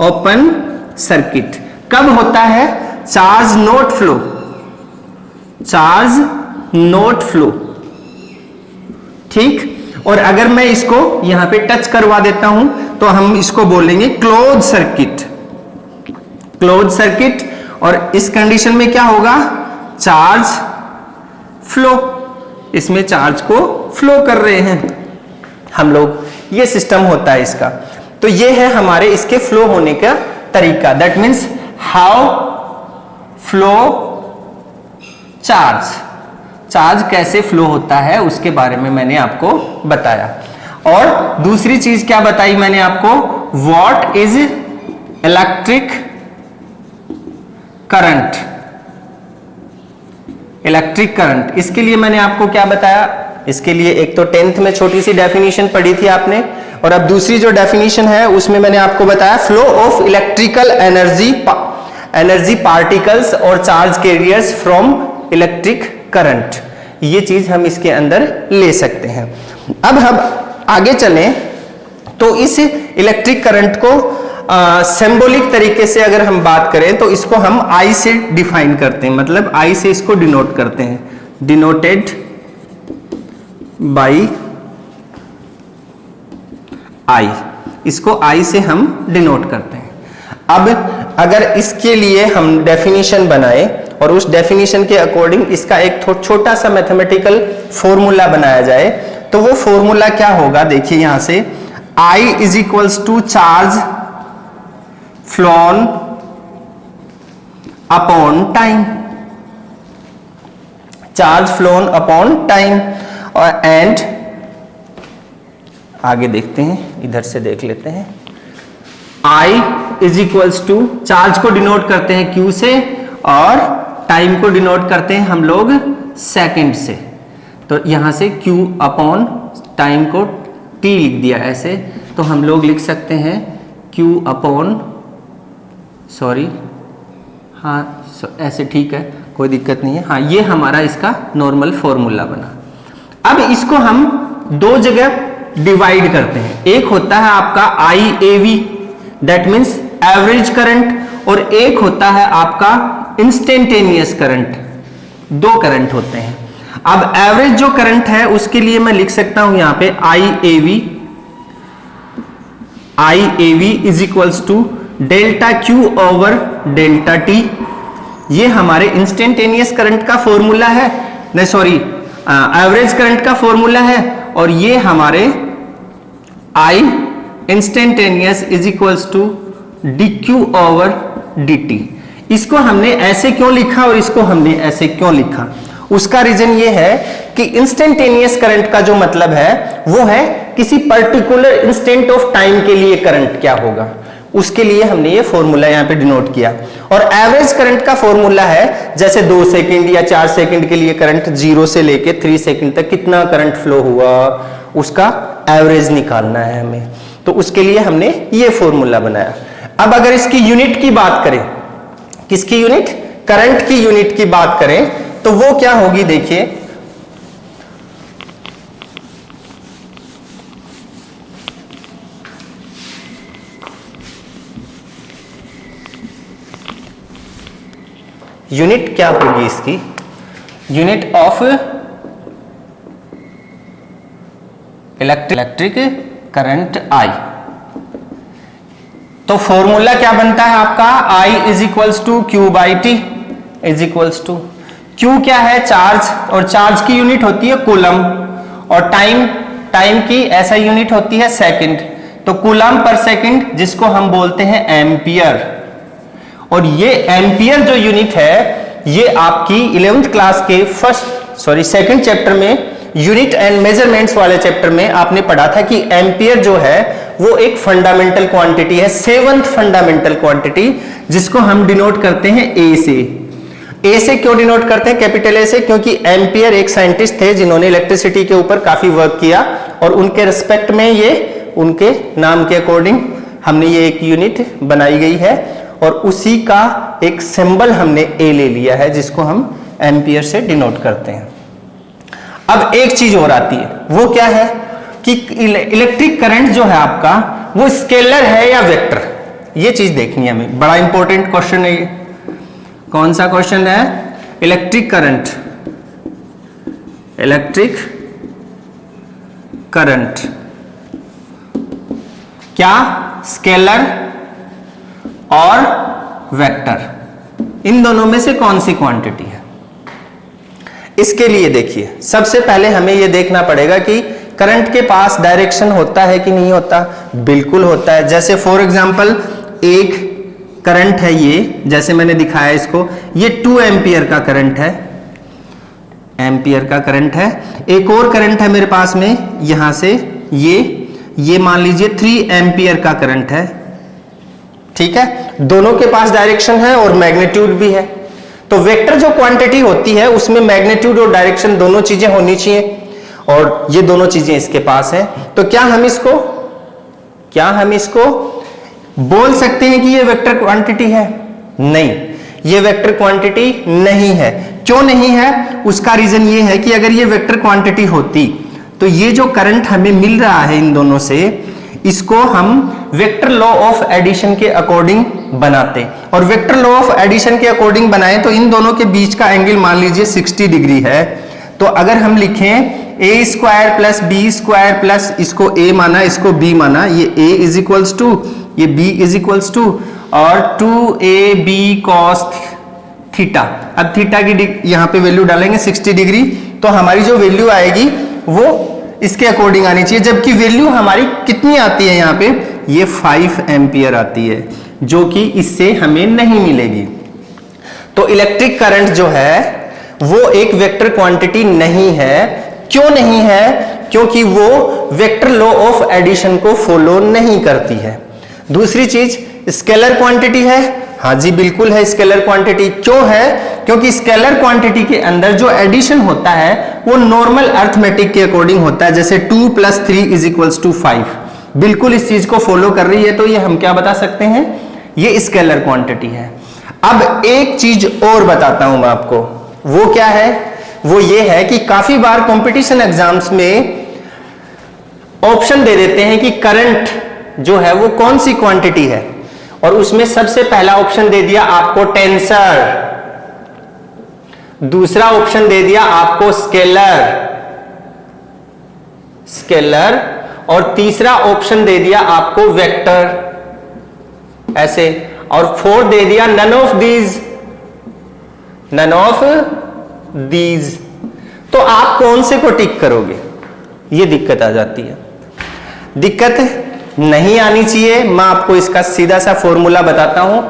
ओपन सर्किट कब होता है? Charge not flow, charge not flow, ठीक। और अगर मैं इसको यहां पे टच करवा देता हूं तो हम इसको बोलेंगे क्लोज सर्किट। Close circuit. और इस कंडीशन में क्या होगा? चार्ज फ्लो, इसमें चार्ज को फ्लो कर रहे हैं हम लोग, ये सिस्टम होता है इसका। तो ये है हमारे इसके फ्लो होने का तरीका, that means how flow charge. Charge कैसे फ्लो होता है उसके बारे में मैंने आपको बताया। और दूसरी चीज क्या बताई मैंने आपको? What is electric current. Electric current, इसके लिए मैंने आपको क्या बताया? इसके लिए एक तो 10th में छोटी सी डेफिनेशन पढ़ी थी आपने, और अब दूसरी जो डेफिनेशन है उसमें मैंने आपको बताया flow of electrical energy particles और charge carriers from electric current. ये चीज हम इसके अंदर ले सकते हैं। अब हम आगे चलें तो इस इलेक्ट्रिक करंट को सिंबॉलिक तरीके से अगर हम बात करें तो इसको हम आई से डिफाइन करते हैं, मतलब आई से इसको डिनोट करते हैं, डिनोटेड बाई आई। इसको आई से हम डिनोट करते हैं। अब अगर इसके लिए हम डेफिनेशन बनाए और उस डेफिनेशन के अकॉर्डिंग इसका एक छोटा सा मैथमेटिकल फॉर्मूला बनाया जाए तो वो फॉर्मूला क्या होगा? देखिए यहां से I is equals to charge flown upon time, charge flown upon time. और एंड आगे देखते हैं, इधर से देख लेते हैं। I is equals to, charge को डिनोट करते हैं Q से और टाइम को डिनोट करते हैं हम लोग सेकंड से। तो यहां से Q अपॉन टाइम को T लिख दिया ऐसे, तो हम लोग लिख सकते हैं Q अपॉन, सॉरी, हाँ ऐसे ठीक है, कोई दिक्कत नहीं है। हाँ, ये हमारा इसका नॉर्मल फॉर्मूला बना। अब इसको हम दो जगह डिवाइड करते हैं। एक होता है आपका IAV, that means average current, और एक होता है आपका इंस्टेंटेनियस करंट। दो करंट होते हैं। अब एवरेज जो करंट है उसके लिए मैं लिख सकता हूं यहां पे IAV is equals to delta Q over delta T। ये हमारे इंस्टेंटेनियस करंट का फॉर्मूला है, नहीं सॉरी, एवरेज करंट का फॉर्मूला है, और ये हमारे I instantaneous is equals to dQ over dt। इसको हमने ऐसे क्यों लिखा और इसको हमने ऐसे क्यों लिखा? उसका रीजन ये है कि इंस्टेंटेनियस करंट का जो मतलब है वो है किसी पर्टिकुलर इंस्टेंट ऑफ टाइम के लिए करंट क्या होगा, उसके लिए हमने ये फॉर्मूला यहां पे डिनोट किया। और एवरेज करंट का फॉर्मूला है जैसे 2 सेकंड या 4 सेकंड के लिए करंट 0 से लेके 3 सेकंड तक कितना करंट फ्लो हुआ, उसका एवरेज निकालना है हमें, तो उसके लिए हमने ये फॉर्मूला बनाया। अब अगर इसकी यूनिट की बात करें, किसकी यूनिट? करंट की यूनिट की बात करें तो वो क्या होगी? देखिए यूनिट क्या होगी इसकी? Unit of electric current I। तो फॉर्मूला क्या बनता है आपका, I is equals to Q by T is equals to, Q क्या है, चार्ज, और चार्ज की यूनिट होती है कूलम, और टाइम की ऐसा यूनिट होती है सेकंड, तो कूलम पर सेकंड जिसको हम बोलते हैं एम्पियर। और ये एम्पियर जो यूनिट है ये आपकी 11th क्लास के सेकंड चैप्टर में यूनिट एंड मेजरमेंट्स वाले चैप्टर में आपने पढ़ा था कि एम्पियर जो है वो एक फंडामेंटल क्वांटिटी है, 7th फंडामेंटल क्वांटिटी, जिसको हम डिनोट करते हैं ए से। ए से क्यों डिनोट करते हैं, कैपिटल ए से, क्योंकि एम्पियर एक साइंटिस्ट थे जिन्होंने इलेक्ट्रिसिटी के ऊपर काफी वर्क किया, और उनके रिस्पेक्ट में ये उनके नाम के अकॉर्डिंग हमने ये एक यूनिट बनाई गई है, और उसी का एक सिंबल हमने ए ले लिया है जिसको हम एम्पियर से डिनोट करते हैं। अब एक चीज और आती है, वो क्या है कि इलेक्ट्रिक करंट जो है आपका वो स्केलर है या वेक्टर, ये चीज देखनी है हमें, बड़ा इंपॉर्टेंट क्वेश्चन है ये। कौन सा क्वेश्चन है, इलेक्ट्रिक करंट क्या स्केलर और वेक्टर, इन दोनों में से कौन सी क्वांटिटी है। इसके लिए देखिए सबसे पहले हमें यह देखना पड़ेगा कि करंट के पास डायरेक्शन होता है कि नहीं होता, बिल्कुल होता है। जैसे फॉर एग्जांपल एक करंट है ये, जैसे मैंने दिखाया इसको, ये 2 एम्पियर का करंट है, एम्पियर का करंट है। एक और करंट है मेरे पास में यहां से ये मान लीजिए 3 एम्पियर का करंट है, ठीक है। दोनों के पास डायरेक्शन है और मैग्नीट्यूड भी है। तो वेक्टर जो क्वांटिटी होती है उसमें मैग्नीट्यूड और डायरेक्शन दोनों चीजें होनी चाहिए, और ये दोनों चीजें इसके पास हैं। तो क्या हम इसको बोल सकते हैं कि ये वेक्टर क्वांटिटी है? नहीं, ये वेक्टर क्वांटिटी नहीं है। क्यों नहीं है, उसका रीजन ये है कि अगर ये वेक्टर क्वांटिटी होती तो ये जो करंट हमें मिल रहा है इन दोनों से, इसको हम वेक्टर लॉ ऑफ एडिशन के अकॉर्डिंग बनाते, और वेक्टर लॉ ऑफ एडिशन के अकॉर्डिंग बनाए तो इन दोनों के बीच का एंगल मान लीजिए 60 डिग्री है। तो अगर हम लिखें a square plus b square plus, इसको ए माना इसको बी माना, ये ए इज इक्वल्स टू ये बी इज इक्वल्स टू, और 2ab cos थीटा। अब थीटा की यहां पे वैल्यू डालेंगे 60 डिग्री, तो हमारी जो वैल्यू आएगी वो इसके अकॉर्डिंग आनी चाहिए, जबकि वैल्यू हमारी कितनी आती है यहाँ पे, ये 5 एम्पियर आती है, जो कि इससे हमें नहीं मिलेगी। तो इलेक्ट्रिक करंट जो है वो एक वेक्टर क्वांटिटी नहीं है। क्यों नहीं है, क्योंकि वो वेक्टर लॉ ऑफ एडिशन को फॉलो नहीं करती है। दूसरी चीज, स्केलर क्वांटिटी है, हाँ जी बिल्कुल है स्केलर क्वांटिटी। क्यों है, क्योंकि स्केलर क्वांटिटी के अंदर जो एडिशन होता है वो नॉर्मल अर्थमेटिक के अकॉर्डिंग होता है, जैसे 2 + 3 = 5, बिल्कुल इस चीज को फॉलो कर रही है। तो ये हम क्या बता सकते हैं, ये स्केलर क्वांटिटी है। अब एक चीज और बताता हूं मैं आपको, वो क्या है, वो ये है कि काफी बार कंपटीशन एग्जाम्स में ऑप्शन दे देते हैं कि करंट जो है वो कौन सी क्वांटिटी है, और उसमें सबसे पहला ऑप्शन दे दिया आपको टेंसर, दूसरा ऑप्शन दे दिया आपको स्केलर, और तीसरा ऑप्शन दे दिया आपको वेक्टर, ऐसे, और फोर्थ दे दिया नन ऑफ दीज। तो आप कौन से को टिक करोगे, ये दिक्कत आ जाती है। दिक्कत नहीं आनी चाहिए। मैं आपको इसका सीधा सा फॉर्मूला बताता हूं,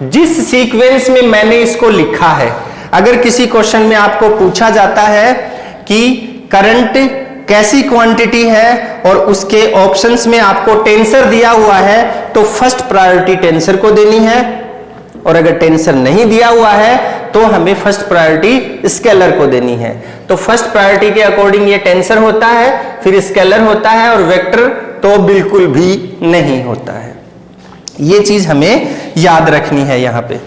जिस सीक्वेंस में मैंने इसको लिखा है। अगर किसी क्वेश्चन में आपको पूछा जाता है कि करंट कैसी क्वांटिटी है और उसके ऑप्शंस में आपको टेंसर दिया हुआ है, तो फर्स्ट प्रायोरिटी टेंसर को देनी है, और अगर टेंसर नहीं दिया हुआ है तो हमें फर्स्ट प्रायोरिटी स्केलर को देनी है। तो फर्स्ट प्रायोरिटी के अकॉर्डिंग ये टेंसर होता है, फिर स्केलर होता है, और वेक्टर तो बिल्कुल भी नहीं होता है। ये चीज हमें याद रखनी है यहां पे।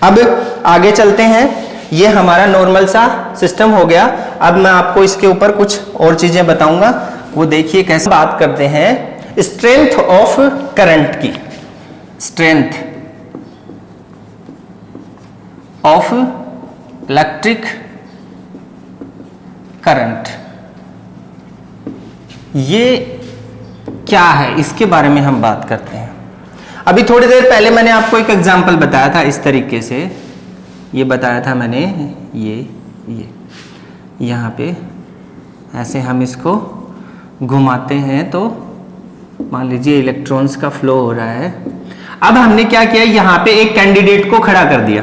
अब आगे चलते हैं, ये हमारा नॉर्मल सा सिस्टम हो गया। अब मैं आपको इसके ऊपर कुछ और चीजें बताऊंगा, वो देखिए कैसे। बात करते हैं स्ट्रेंथ ऑफ करंट की, स्ट्रेंथ ऑफ इलेक्ट्रिक करंट। ये क्या है इसके बारे में हम बात करते हैं। अभी थोड़ी देर पहले मैंने आपको एक एग्जांपल बताया था इस तरीके से, ये बताया था मैंने, ये यहाँ पे ऐसे हम इसको घुमाते हैं तो मान लीजिए इलेक्ट्रॉन्स का फ्लो हो रहा है। अब हमने क्या किया, यहाँ पे एक कैंडिडेट को खड़ा कर दिया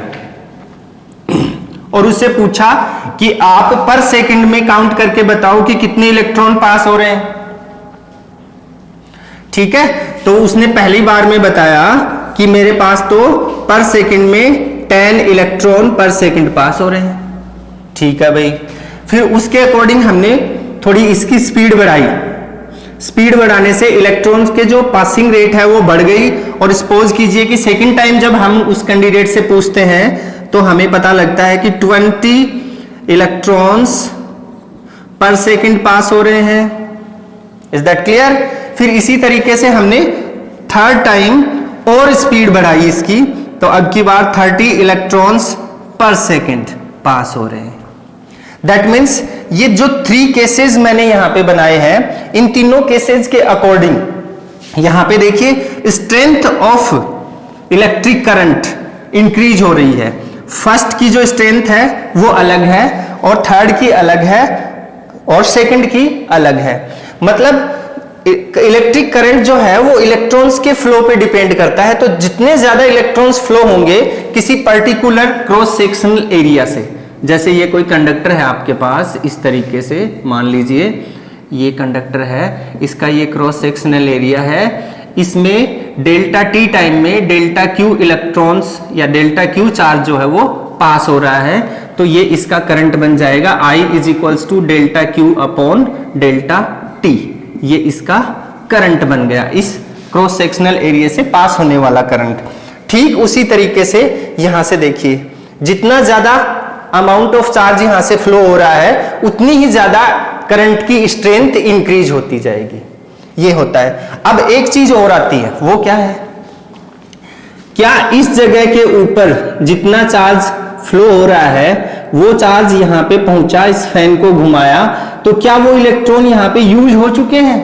और उससे पूछा कि आप पर सेकंड में काउंट करके बताओ कि कितने इलेक्ट्रॉन पास हो रहे हैं। ठीक है, तो उसने पहली बार में बताया कि मेरे पास तो पर सेकंड में 10 इलेक्ट्रॉन पर सेकंड पास हो रहे हैं। ठीक है भाई, फिर उसके अकॉर्डिंग हमने थोड़ी इसकी स्पीड बढ़ाई। स्पीड बढ़ाने से इलेक्ट्रॉन्स के जो पासिंग रेट है वो बढ़ गई। और सपोज कीजिए कि सेकंड टाइम जब हम उस कैंडिडेट से पूछते हैं तो हमें पता लगता है कि 20 इलेक्ट्रॉन्स पर सेकंड पास हो रहे हैं। Is that clear? फिर इसी तरीके से हमने थर्ड टाइम और स्पीड बढ़ाई इसकी, तो अब की बार 30 इलेक्ट्रॉन्स पर सेकंड पास हो रहे हैं। दैट मीन्स ये जो 3 केसेस मैंने यहां पे बनाए हैं, इन तीनों केसेस के अकॉर्डिंग यहां पे देखिए strength of electric current increase हो रही है। फर्स्ट की जो स्ट्रेंथ है वो अलग है और थर्ड की अलग है और सेकंड की अलग है। मतलब इलेक्ट्रिक करंट जो है वो इलेक्ट्रॉन्स के फ्लो पे डिपेंड करता है। तो जितने ज्यादा इलेक्ट्रॉन्स फ्लो होंगे किसी पर्टिकुलर क्रॉस सेक्शनल एरिया से, जैसे ये कोई कंडक्टर है आपके पास इस तरीके से, मान लीजिए ये कंडक्टर है, इसका ये क्रॉस सेक्शनल एरिया है, इसमें डेल्टा टी टाइम में डेल्टा क्यू इलेक्ट्रॉन्स या डेल्टा क्यू चार्ज जो है वो पास हो रहा है, तो ये इसका करंट बन जाएगा I is equals to delta Q upon delta T. ये इसका करंट बन गया, इस क्रॉस सेक्शनल एरिया से पास होने वाला करंट। ठीक उसी तरीके से यहां से देखिए, जितना ज्यादा अमाउंट ऑफ चार्ज यहां से फ्लो हो रहा है उतनी ही ज्यादा करंट की स्ट्रेंथ इंक्रीज होती जाएगी। ये होता है। अब एक चीज और आती है, वो क्या है, क्या इस जगह के ऊपर जितना चार्ज फ्लो हो रहा है वो चार्ज यहां पे पहुंचा, इस फैन को घुमाया, तो क्या वो इलेक्ट्रॉन यहां पे यूज हो चुके हैं?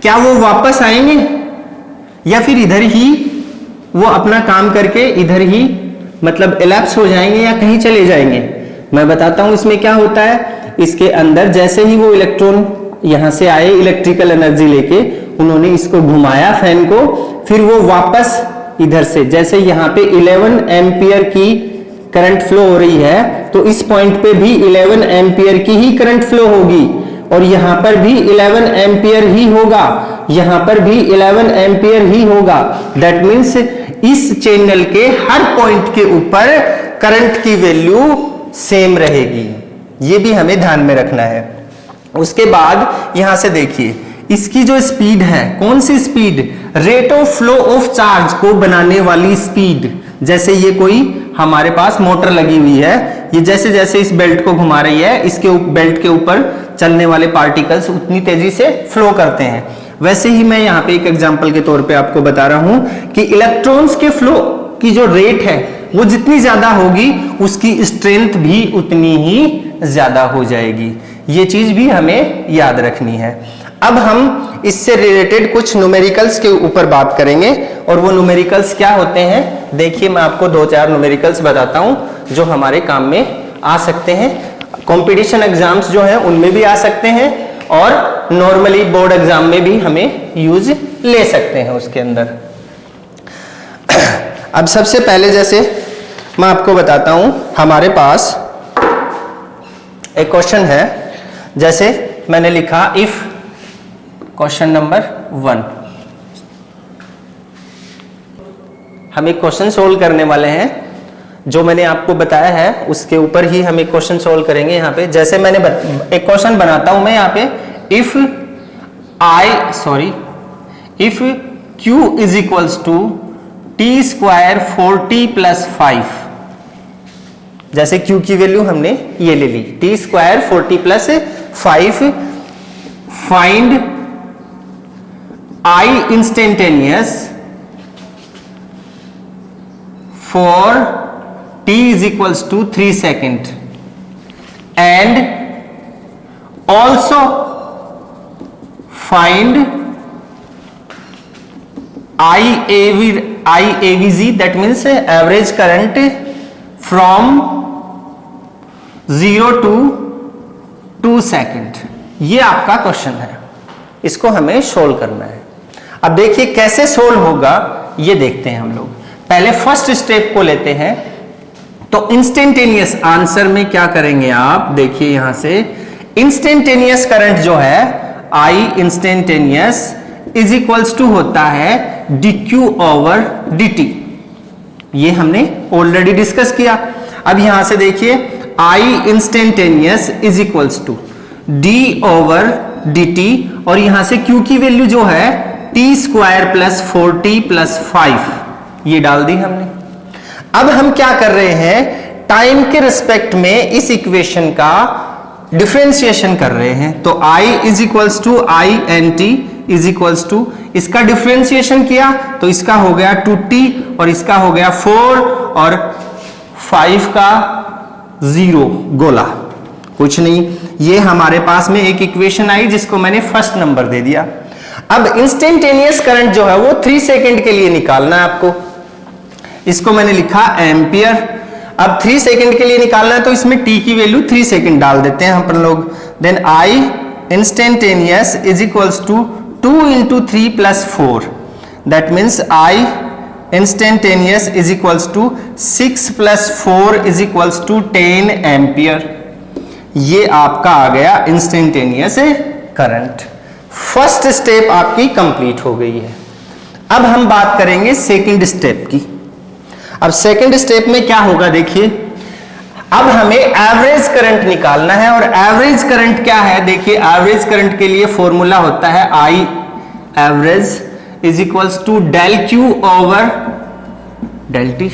क्या वो वापस आएंगे या फिर इधर ही वो अपना काम करके इधर ही मतलब इलैप्स हो जाएंगे या कहीं चले जाएंगे? मैं बताता हूं इसमें क्या होता है। इसके अंदर जैसे ही वो इलेक्ट्रॉन यहां से आए इलेक्ट्रिकल एनर्जी लेके, उन्होंने इसको घुमाया फैन को, फिर वो वापस इधर से, जैसे यहां पे 11 एम्पियर की करंट फ्लो हो रही है, तो इस पॉइंट पे भी 11 एम्पियर की ही करंट फ्लो होगी और यहां पर भी 11 एम्पियर ही होगा, यहां पर भी 11 एम्पियर ही होगा। दैट मीन्स इस चैनल के हर पॉइंट के ऊपर करंट की वैल्यू सेम रहेगी। ये भी हमें ध्यान में रखना है। उसके बाद यहां से देखिए इसकी जो स्पीड है, कौन सी speed? Rate of flow of charge को बनाने वाली स्पीड। जैसे ये कोई हमारे पास मोटर लगी हुई है, ये जैसे जैसे इस बेल्ट को घुमा रही है, इसके बेल्ट के ऊपर चलने वाले पार्टिकल्स उतनी तेजी से फ्लो करते हैं। वैसे ही मैं यहाँ पे एक एग्जांपल के तौर पे आपको बता रहा हूं कि इलेक्ट्रॉन्स के फ्लो की जो रेट है वो जितनी ज्यादा होगी उसकी स्ट्रेंथ भी उतनी ही ज्यादा हो जाएगी। ये चीज भी हमें याद रखनी है। अब हम इससे रिलेटेड कुछ न्यूमेरिकल्स के ऊपर बात करेंगे और वो न्यूमेरिकल्स क्या होते हैं, देखिए मैं आपको 2-4 न्यूमेरिकल्स बताता हूं जो हमारे काम में आ सकते हैं। कंपटीशन एग्जाम्स जो हैं उनमें भी आ सकते हैं और नॉर्मली बोर्ड एग्जाम में भी हमें यूज ले सकते हैं उसके अंदर। अब सबसे पहले जैसे मैं आपको बताता हूं, हमारे पास एक क्वेश्चन है, जैसे मैंने लिखा इफ क्वेश्चन नंबर 1, हम एक क्वेश्चन सोल्व करने वाले हैं। जो मैंने आपको बताया है उसके ऊपर ही हम एक क्वेश्चन सोल्व करेंगे। यहाँ पे जैसे मैंने एक क्वेश्चन बनाता हूं मैं यहाँ पे, if Q is equals to T square 40 + 5, जैसे Q की वैल्यू हमने ये ले ली, T square 40 + 5, find I instantaneous for t is equals to 3 seconds and also find IAVG, that means average current from 0 to 2 second. ये आपका क्वेश्चन है, इसको हमें सोल्व करना है। अब देखिए कैसे सोल्व होगा ये देखते हैं हम लोग। पहले फर्स्ट स्टेप को लेते हैं। तो इंस्टेंटेनियस आंसर में क्या करेंगे आप देखिए, यहां से इंस्टेंटेनियस करंट जो है I instantaneous is equals to होता है dq ओवर dt। ये हमने ऑलरेडी डिस्कस किया। अब यहां से देखिए I instantaneous is equals to d over dt, और यहां से q की वैल्यू जो है t square plus 4t plus 5 ये डाल दी हमने। अब हम क्या कर रहे हैं, टाइम के रिस्पेक्ट में इस इक्वेशन का डिफरेंशिएशन कर रहे हैं। तो I is equals to I N T is equals to, इसका डिफरेंशिएशन किया तो इसका हो गया 2t और इसका हो गया 4 और 5 का 0 गोला, कुछ नहीं। ये हमारे पास में एक इक्वेशन आई जिसको मैंने फर्स्ट नंबर दे दिया। अब इंस्टेंटेनियस करंट जो है वो 3 सेकंड के लिए निकालना है आपको। इसको मैंने लिखा एम्पियर। अब 3 सेकंड के लिए निकालना है तो इसमें t की वैल्यू 3 सेकंड डाल देते हैं अपन लोग। Then I instantaneous is equals to 2 into 3 plus 4, that means I instantaneous is equals to 6 plus 4 is equals to 10 ampere. ये आपका आ गया इंस्टेंटेनियस करंट। फर्स्ट स्टेप आपकी कंप्लीट हो गई है। अब हम बात करेंगे सेकंड स्टेप की। अब सेकंड स्टेप में क्या होगा देखिए, अब हमें एवरेज करंट निकालना है। और एवरेज करंट क्या है देखिए, एवरेज करंट के लिए फॉर्मूला होता है I average is equals to del Q over del T।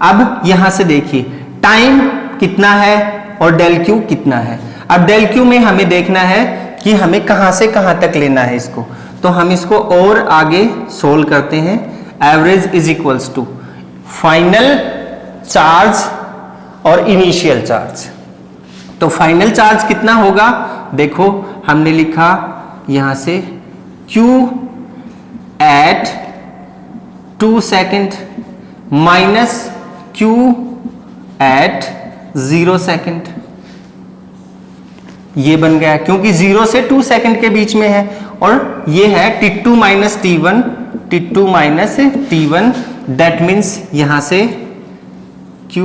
अब यहां से देखिए टाइम कितना है और डेल Q कितना है। अब डेल Q में हमें देखना है कि हमें कहां से कहां तक लेना है इसको, तो हम इसको और आगे सोल्व करते हैं। Average is equals to final charge और इनिशियल चार्ज। तो फाइनल चार्ज कितना होगा देखो, हमने लिखा यहां से Q at 2 second minus Q at 0 second. ये बन गया क्योंकि 0 से 2 सेकेंड के बीच में है, और ये है T2 minus T1, T2 minus T1। That means यहां से Q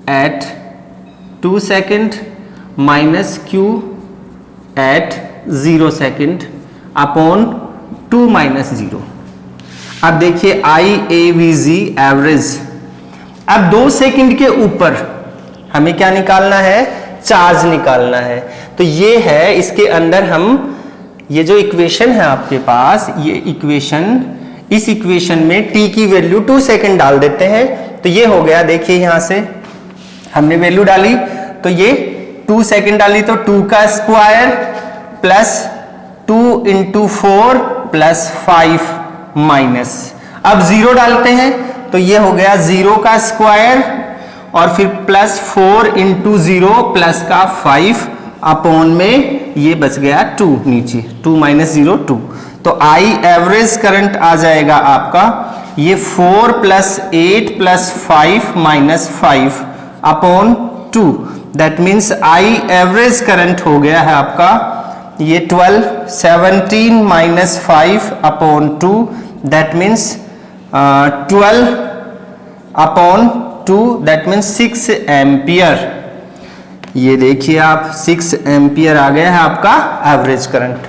at 2 second minus Q at 0 second upon 2 minus 0। अब देखिए IAVG एवरेज। अब 2 सेकेंड के ऊपर हमें क्या निकालना है, चार्ज निकालना है। तो ये है, इसके अंदर हम ये जो इक्वेशन है आपके पास, ये इक्वेशन, इस इक्वेशन में t की वैल्यू 2 सेकेंड डाल देते हैं। तो ये हो गया, देखिए यहां से हमने वैल्यू डाली तो ये 2 सेकेंड डाली तो 2 का square plus 2 into 4 plus 5 minus, अब 0 डालते हैं तो ये हो गया 0 का स्क्वायर और फिर प्लस 4 इंटू 0 प्लस का 5 अपॉन में ये बच गया 2 नीचे, 2 माइनस 0 2। तो I एवरेज करंट आ जाएगा आपका ये 4 plus 8 plus 5 minus 5 upon 2। That means I average current हो गया है आपका ये 12 17 minus 5 upon 2। That means 12 upon 2, that means 6 ampere. ये देखिए आप 6 एम्पियर आ गया है आपका एवरेज करंट।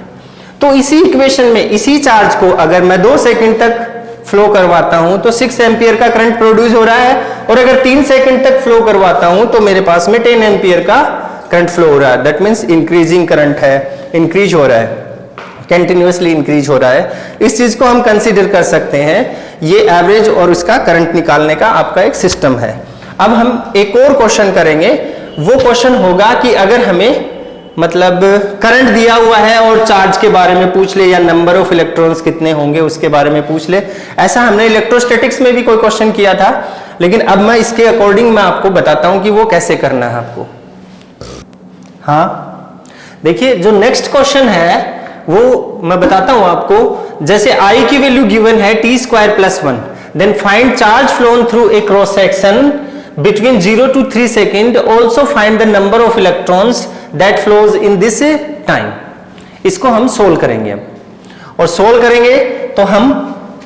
तो इसी इक्वेशन में इसी चार्ज को अगर मैं 2 सेकंड तक फ्लो करवाता हूं तो 6 एम्पियर का करंट प्रोड्यूस हो रहा है, और अगर 3 सेकंड तक फ्लो करवाता हूं तो मेरे पास में 10 एम्पियर का करंट फ्लो हो रहा है। दैट मीन्स इंक्रीजिंग करंट है, इंक्रीज हो रहा है, कंटिन्यूअसली इंक्रीज हो रहा है। इस चीज को हम कंसीडर कर सकते हैं। ये एवरेज और उसका करंट निकालने का आपका एक सिस्टम है। अब हम एक और क्वेश्चन करेंगे। वो क्वेश्चन होगा कि अगर हमें मतलब करंट दिया हुआ है और चार्ज के बारे में पूछ ले, या नंबर ऑफ इलेक्ट्रॉन्स कितने होंगे उसके बारे में पूछ ले। ऐसा हमने इलेक्ट्रोस्टैटिक्स में भी कोई क्वेश्चन किया था, लेकिन अब मैं इसके अकॉर्डिंग मैं आपको बताता हूं कि वो कैसे करना है आपको। हाँ, देखिए जो नेक्स्ट क्वेश्चन है वो मैं बताता हूं आपको। जैसे I की वैल्यू गिवन है t²+1, then find charge flown through a cross section between 0 to 3 second, also find the number of electrons that flows in this time. इसको हम सोल्व करेंगे अब, और सोल्व करेंगे तो हम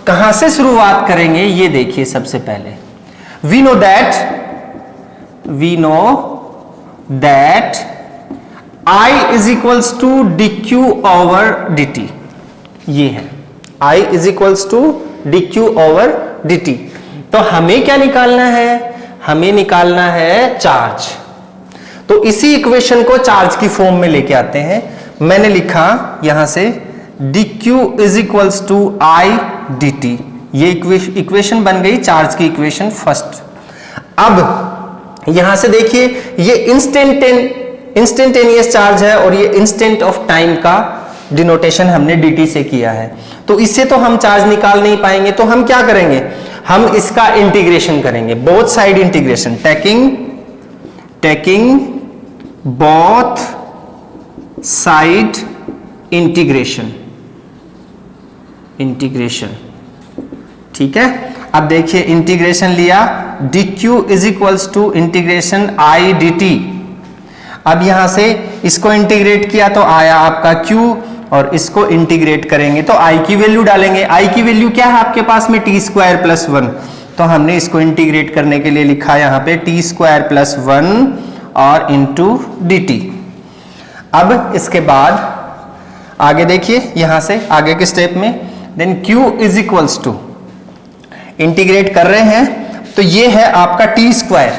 कहां से शुरुआत करेंगे ये देखिए। सबसे पहले we know that I is equals to dq over dt, ये है I is equals to dq over dt। तो हमें क्या निकालना है? हमें निकालना है चार्ज। तो इसी इक्वेशन को चार्ज की फॉर्म में लेके आते हैं। मैंने लिखा यहां से dq is equals to I dt, ये इक्वेशन बन गई चार्ज की इक्वेशन फर्स्ट। अब यहां से देखिए ये इंस्टेंटेनियस चार्ज है और ये इंस्टेंट ऑफ टाइम का डिनोटेशन हमने dt से किया है। तो इससे तो हम चार्ज निकाल नहीं पाएंगे, तो हम क्या करेंगे? हम इसका इंटीग्रेशन करेंगे, both side integration, taking both side integration. ठीक है। अब देखिए इंटीग्रेशन लिया, dq is equals to integration I dt। अब यहां से इसको इंटीग्रेट किया तो आया आपका q, और इसको इंटीग्रेट करेंगे तो I की वैल्यू डालेंगे। I की वैल्यू क्या है आपके पास में? t²+1। तो हमने इसको इंटीग्रेट करने के लिए लिखा यहां पे t²+1 और इंटू dt। अब इसके बाद आगे देखिए, यहां से आगे के स्टेप में then q is equals to integrate कर रहे हैं तो ये है आपका t²।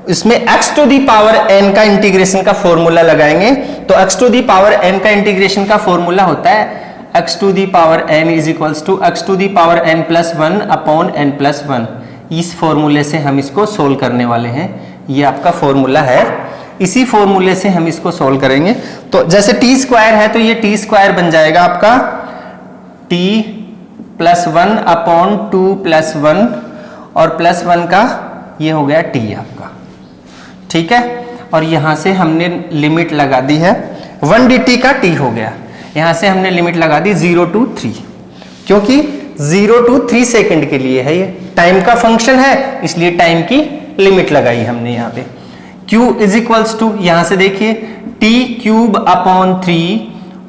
इसमें x to the power n का इंटीग्रेशन का फॉर्मूला लगाएंगे। तो x to the power n का इंटीग्रेशन का फॉर्मूला होता है x to the power n is equals to x to the power n+1 upon n+1। इस फॉर्मूले से हम इसको सोल्व करने वाले हैं। ये आपका फॉर्मूला है, इसी फॉर्मूले से हम इसको सोल्व करेंगे। तो जैसे t² है तो ये t² बन जाएगा आपका t+1 अपॉन 2+1 और +1 का ये हो गया t आपका। ठीक है। और यहां से हमने लिमिट लगा दी है 1 dt का t हो गया। यहां से हमने लिमिट लगा दी 0 to 3, क्योंकि 0 to 3 सेकंड के लिए है, ये टाइम का फंक्शन है, इसलिए टाइम की लिमिट लगाई हमने यहां पे। q इज इक्वल्स टू यहां से देखिए t³ अपॉन 3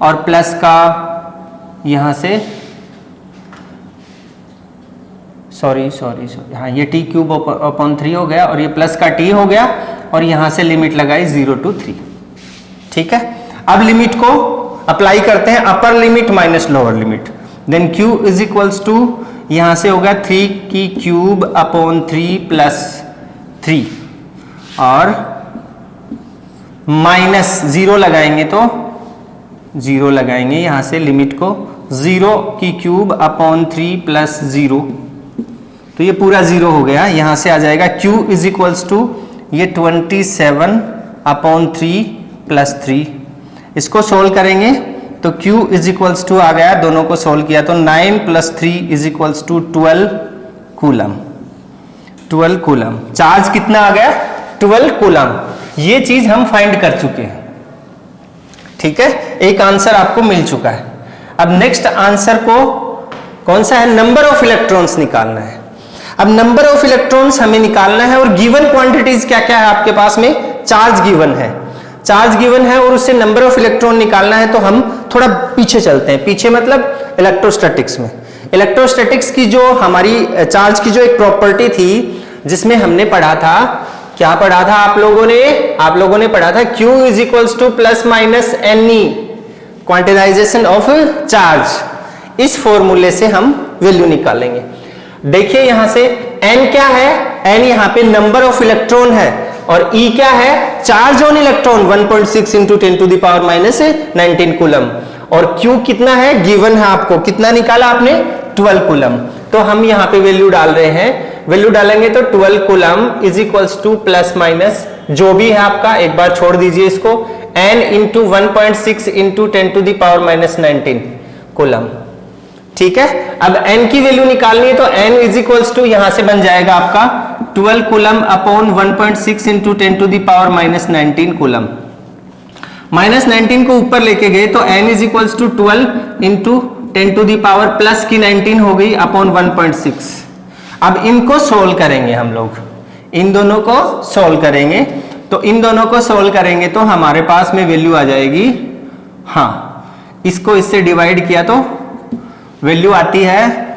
और प्लस का यहां से सॉरी हाँ, ये t³ अपॉन 3 हो गया और ये प्लस का t हो गया, और यहां से लिमिट लगाई 0 to 3। ठीक है। अब लिमिट को अप्लाई करते हैं, upper limit minus lower limit. Then q is equals to यहां से होगा 3³ अपॉन 3 प्लस 3 और माइनस 0 लगाएंगे तो 0 लगाएंगे यहां से लिमिट को 0³ अपॉन 3 प्लस 0, तो ये पूरा 0 हो गया। यहां से आ जाएगा q इज इक्वल्स टू ये 27 अपॉन 3 प्लस 3। इसको सोल्व करेंगे तो q इज इक्वल्स टू आ गया, दोनों को सोल्व किया तो 9 + 3 is equals to 12 coulomb. 12 coulomb charge कितना आ गया? 12 कूलम। ये चीज हम फाइंड कर चुके हैं। ठीक है, एक आंसर आपको मिल चुका है। अब नेक्स्ट आंसर को कौन सा है? नंबर ऑफ इलेक्ट्रॉन्स निकालना है। अब नंबर ऑफ इलेक्ट्रॉन्स हमें निकालना है, और गिवन क्वांटिटीज क्या क्या है आपके पास में? चार्ज गिवन है, चार्ज गिवन है और उससे नंबर ऑफ इलेक्ट्रॉन निकालना है। तो हम थोड़ा पीछे चलते हैं, पीछे मतलब इलेक्ट्रोस्टैटिक्स में। इलेक्ट्रोस्टैटिक्स की जो हमारी चार्ज की जो एक प्रॉपर्टी थी जिसमें हमने पढ़ा था, क्या पढ़ा था आप लोगों ने पढ़ा था Q is equals to plus minus NE, quantization of charge. इस फॉर्मूले से हम वैल्यू निकालेंगे। देखिए यहां से N क्या है? N यहां पे नंबर ऑफ इलेक्ट्रॉन है, और E क्या है? Charge on electron 1.6 × 10⁻⁻19 coulomb. और Q कितना है? गिवन है आपको। कितना निकाला आपने? 12 कूलम। तो हम यहाँ पे वैल्यू डाल रहे हैं, वैल्यू डालेंगे तो 12 coulomb is equals to plus minus जो भी है आपका, एक बार छोड़ दीजिए इसको, N × 1.6 × 10⁻⁻19 कूलम। ठीक है। अब N की वैल्यू निकालनी है तो N इज इक्वल्स टू यहां से बन जाएगा आपका 12 कूलम अपॉन 1.6 × 10⁻⁻19 कूलम। -19 को ऊपर लेके गए तो n is equals to 12 into 10 to the power plus की 19 हो गई अपॉन 1.6। अब इनको सोल्व करेंगे हम लोग, इन दोनों को सोल्व करेंगे। तो इन दोनों को सोल्व करेंगे तो हमारे पास में वैल्यू आ जाएगी, हाँ इसको इससे डिवाइड किया तो वैल्यू आती है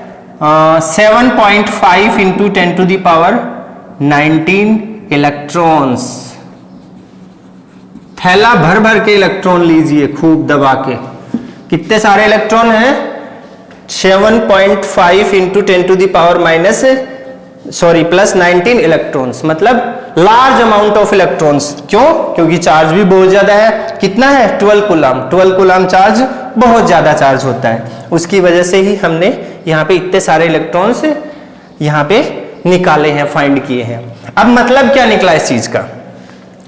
7.5 into 10 to the power 19 electrons. थैला भर भर के इलेक्ट्रॉन लीजिए खूब दबा के। कितने सारे इलेक्ट्रॉन हैं? 7.5 into 10 to the power plus 19 electrons, मतलब लार्ज अमाउंट ऑफ इलेक्ट्रॉन्स। क्यों? क्योंकि चार्ज भी बहुत ज्यादा है। कितना है? 12 कूलम। 12 कूलम चार्ज बहुत ज्यादा चार्ज होता है, उसकी वजह से ही हमने यहाँ पे इतने सारे इलेक्ट्रॉन्स यहाँ पे निकाले हैं, फाइंड किए हैं। अब मतलब क्या निकला इस चीज का?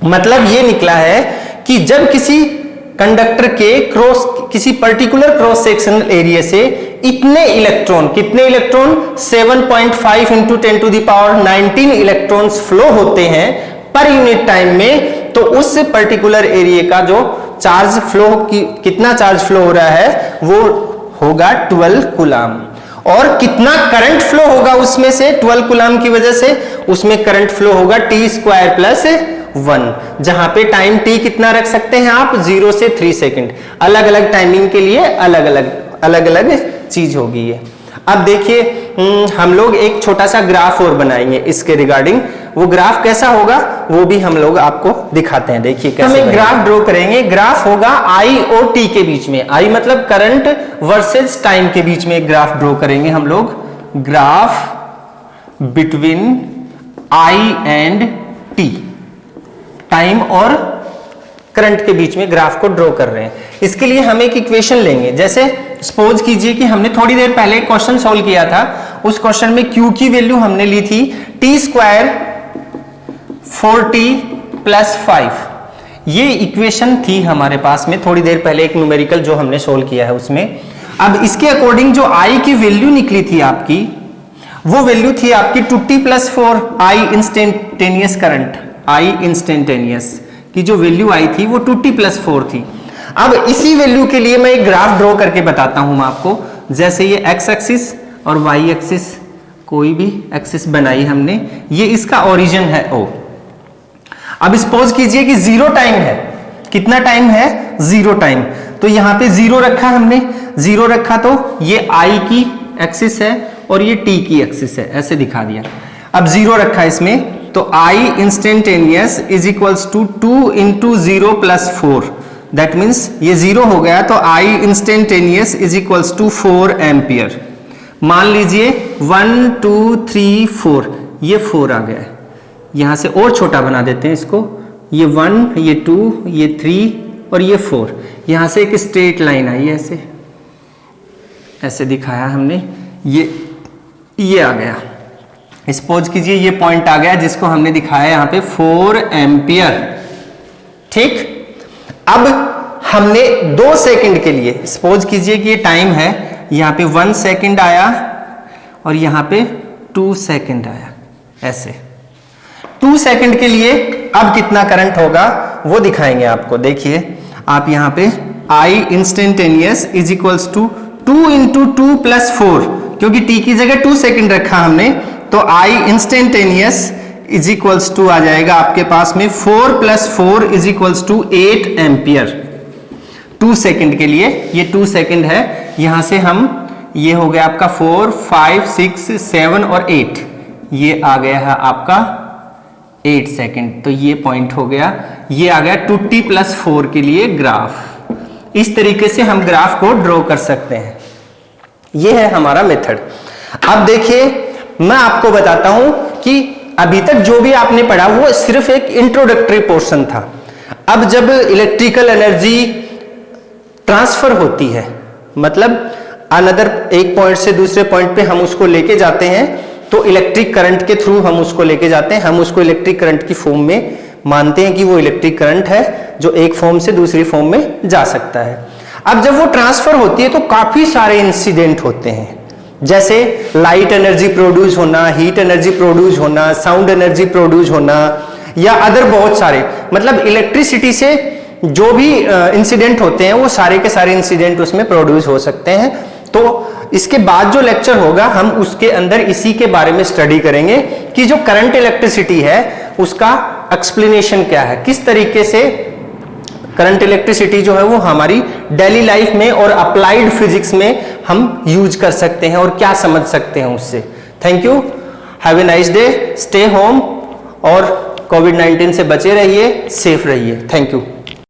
मतलब ये निकला है कि जब किसी कंडक्टर के किसी पर्टिकुलर क्रॉस सेक्शनल एरिया से इतने इलेक्ट्रॉन, कितने electron? 7.5 into 10 to the power 19 electrons flow होते हैं पर यूनिट टाइम में, तो उस पर्टिकुलर एरिया का जो चार्ज फ्लो कितना चार्ज फ्लो हो रहा है वो होगा 12 कूलम। और कितना करंट फ्लो होगा उसमें से 12 कूलम की वजह से? उसमें करंट फ्लो होगा t² प्लस 1, जहां पे टाइम t कितना रख सकते हैं आप? 0 से 3 सेकंड। अलग अलग टाइमिंग के लिए अलग अलग चीज होगी ये। अब देखिए हम लोग एक छोटा सा ग्राफ और बनाएंगे इसके रिगार्डिंग। वो ग्राफ कैसा होगा वो भी हम लोग आपको दिखाते हैं। देखिए कैसे हम एक ग्राफ ड्रॉ करेंगे। ग्राफ होगा I और T के बीच में। I मतलब करंट वर्सेस टाइम के बीच में एक ग्राफ ड्रॉ करेंगे हम लोग। Graph between I and T, time और करंट के बीच में ग्राफ को ड्रॉ कर रहे हैं। इसके लिए हम एक इक्वेशन लेंगे। जैसे सपोज कीजिए कि हमने थोड़ी देर पहले एक क्वेश्चन सॉल्व किया था। उस क्वेश्चन में Q की वैल्यू हमने ली थी t² 4t प्लस 5। ये इक्वेशन थी हमारे पास में थोड़ी देर पहले, एक न्यूमेरिकल जो हमने सोल्व किया है उसमें। अब इसके अकॉर्डिंग जो I की वैल्यू निकली थी आपकी, वो वैल्यू थी आपकी 2t plus 4 I instantaneous current. I instantaneous की जो वैल्यू आई थी वो 2t प्लस 4 थी। अब इसी वैल्यू के लिए मैं एक ग्राफ ड्रॉ करके बताता हूं आपको। जैसे ये x एक्सिस और y एक्सिस, कोई भी एक्सिस बनाई हमने, ये इसका ओरिजिन है O। अब सपोज कीजिए कि 0 टाइम है। कितना टाइम है? 0 टाइम। तो यहां पे 0 रखा हमने। 0 रखा तो ये I की एक्सिस है और ये T की एक्सिस है, ऐसे दिखा दिया। अब 0 रखा इसमें तो I instantaneous is equals to 2 into 0 plus 4। That means ये 0 हो गया तो I instantaneous is equals to 4 ampere. मान लीजिए 1 2 3 4, ये 4 आ गया है। यहां से और छोटा बना देते हैं इसको। ये 1, ये 2, ये 3 और ये 4। यहां से एक स्ट्रेट लाइन आई, ऐसे ऐसे दिखाया हमने। ये आ गया। सपोज कीजिए ये पॉइंट आ गया जिसको हमने दिखाया यहां पे 4 एम्पियर। ठीक। अब हमने 2 सेकंड के लिए, सपोज कीजिए कि ये टाइम है, यहां पे 1 सेकंड आया और यहां पे 2 सेकंड आया, ऐसे 2 सेकंड के लिए अब कितना करंट होगा वो दिखाएंगे आपको। देखिए आप यहां पे I instantaneous is equals to 2 into 2 plus 4, क्योंकि t की जगह 2 सेकंड रखा हमने, तो I instantaneous is equals to आ जाएगा आपके पास में 4 plus 4 is equals to 8 ampere. 2 second के लिए ये 2 सेकंड है। यहां से हम, ये हो गया आपका 4 5 6 7 और 8, ये आ गया है आपका 8 सेकंड। तो ये पॉइंट हो गया, ये आ गया 2t प्लस 4 के लिए ग्राफ। इस तरीके से हम ग्राफ को ड्रॉ कर सकते हैं। ये है हमारा मेथड। अब देखिए मैं आपको बताता हूं कि अभी तक जो भी आपने पढ़ा वो सिर्फ एक इंट्रोडक्टरी पोर्शन था। अब जब इलेक्ट्रिकल एनर्जी ट्रांसफर होती है, मतलब अनदर एक पॉइंट से दूसरे पॉइंट पे हम उसको लेके जाते हैं, तो इलेक्ट्रिक करंट के थ्रू हम उसको लेके जाते हैं। हम उसको इलेक्ट्रिक करंट की फॉर्म में मानते हैं कि वो इलेक्ट्रिक करंट है जो एक फॉर्म से दूसरी फॉर्म में जा सकता है। अब जब वो ट्रांसफर होती है तो काफी सारे इंसिडेंट होते हैं, जैसे लाइट एनर्जी प्रोड्यूस होना, हीट एनर्जी प्रोड्यूस होना, साउंड एनर्जी प्रोड्यूस होना, या अदर बहुत सारे, मतलब इलेक्ट्रिसिटी से जो भी इंसिडेंट होते हैं वो सारे के सारे इंसिडेंट उसमें प्रोड्यूस हो सकते हैं। तो इसके बाद जो लेक्चर होगा हम उसके अंदर इसी के बारे में स्टडी करेंगे कि जो करंट इलेक्ट्रिसिटी है उसका एक्सप्लेनेशन क्या है, किस तरीके से करंट इलेक्ट्रिसिटी जो है वो हमारी डेली लाइफ में और अप्लाइड फिजिक्स में हम यूज कर सकते हैं और क्या समझ सकते हैं उससे। Thank you, have a nice day, stay home और कोविड-19 से बचे रहिए, सेफ रहिए। Thank you.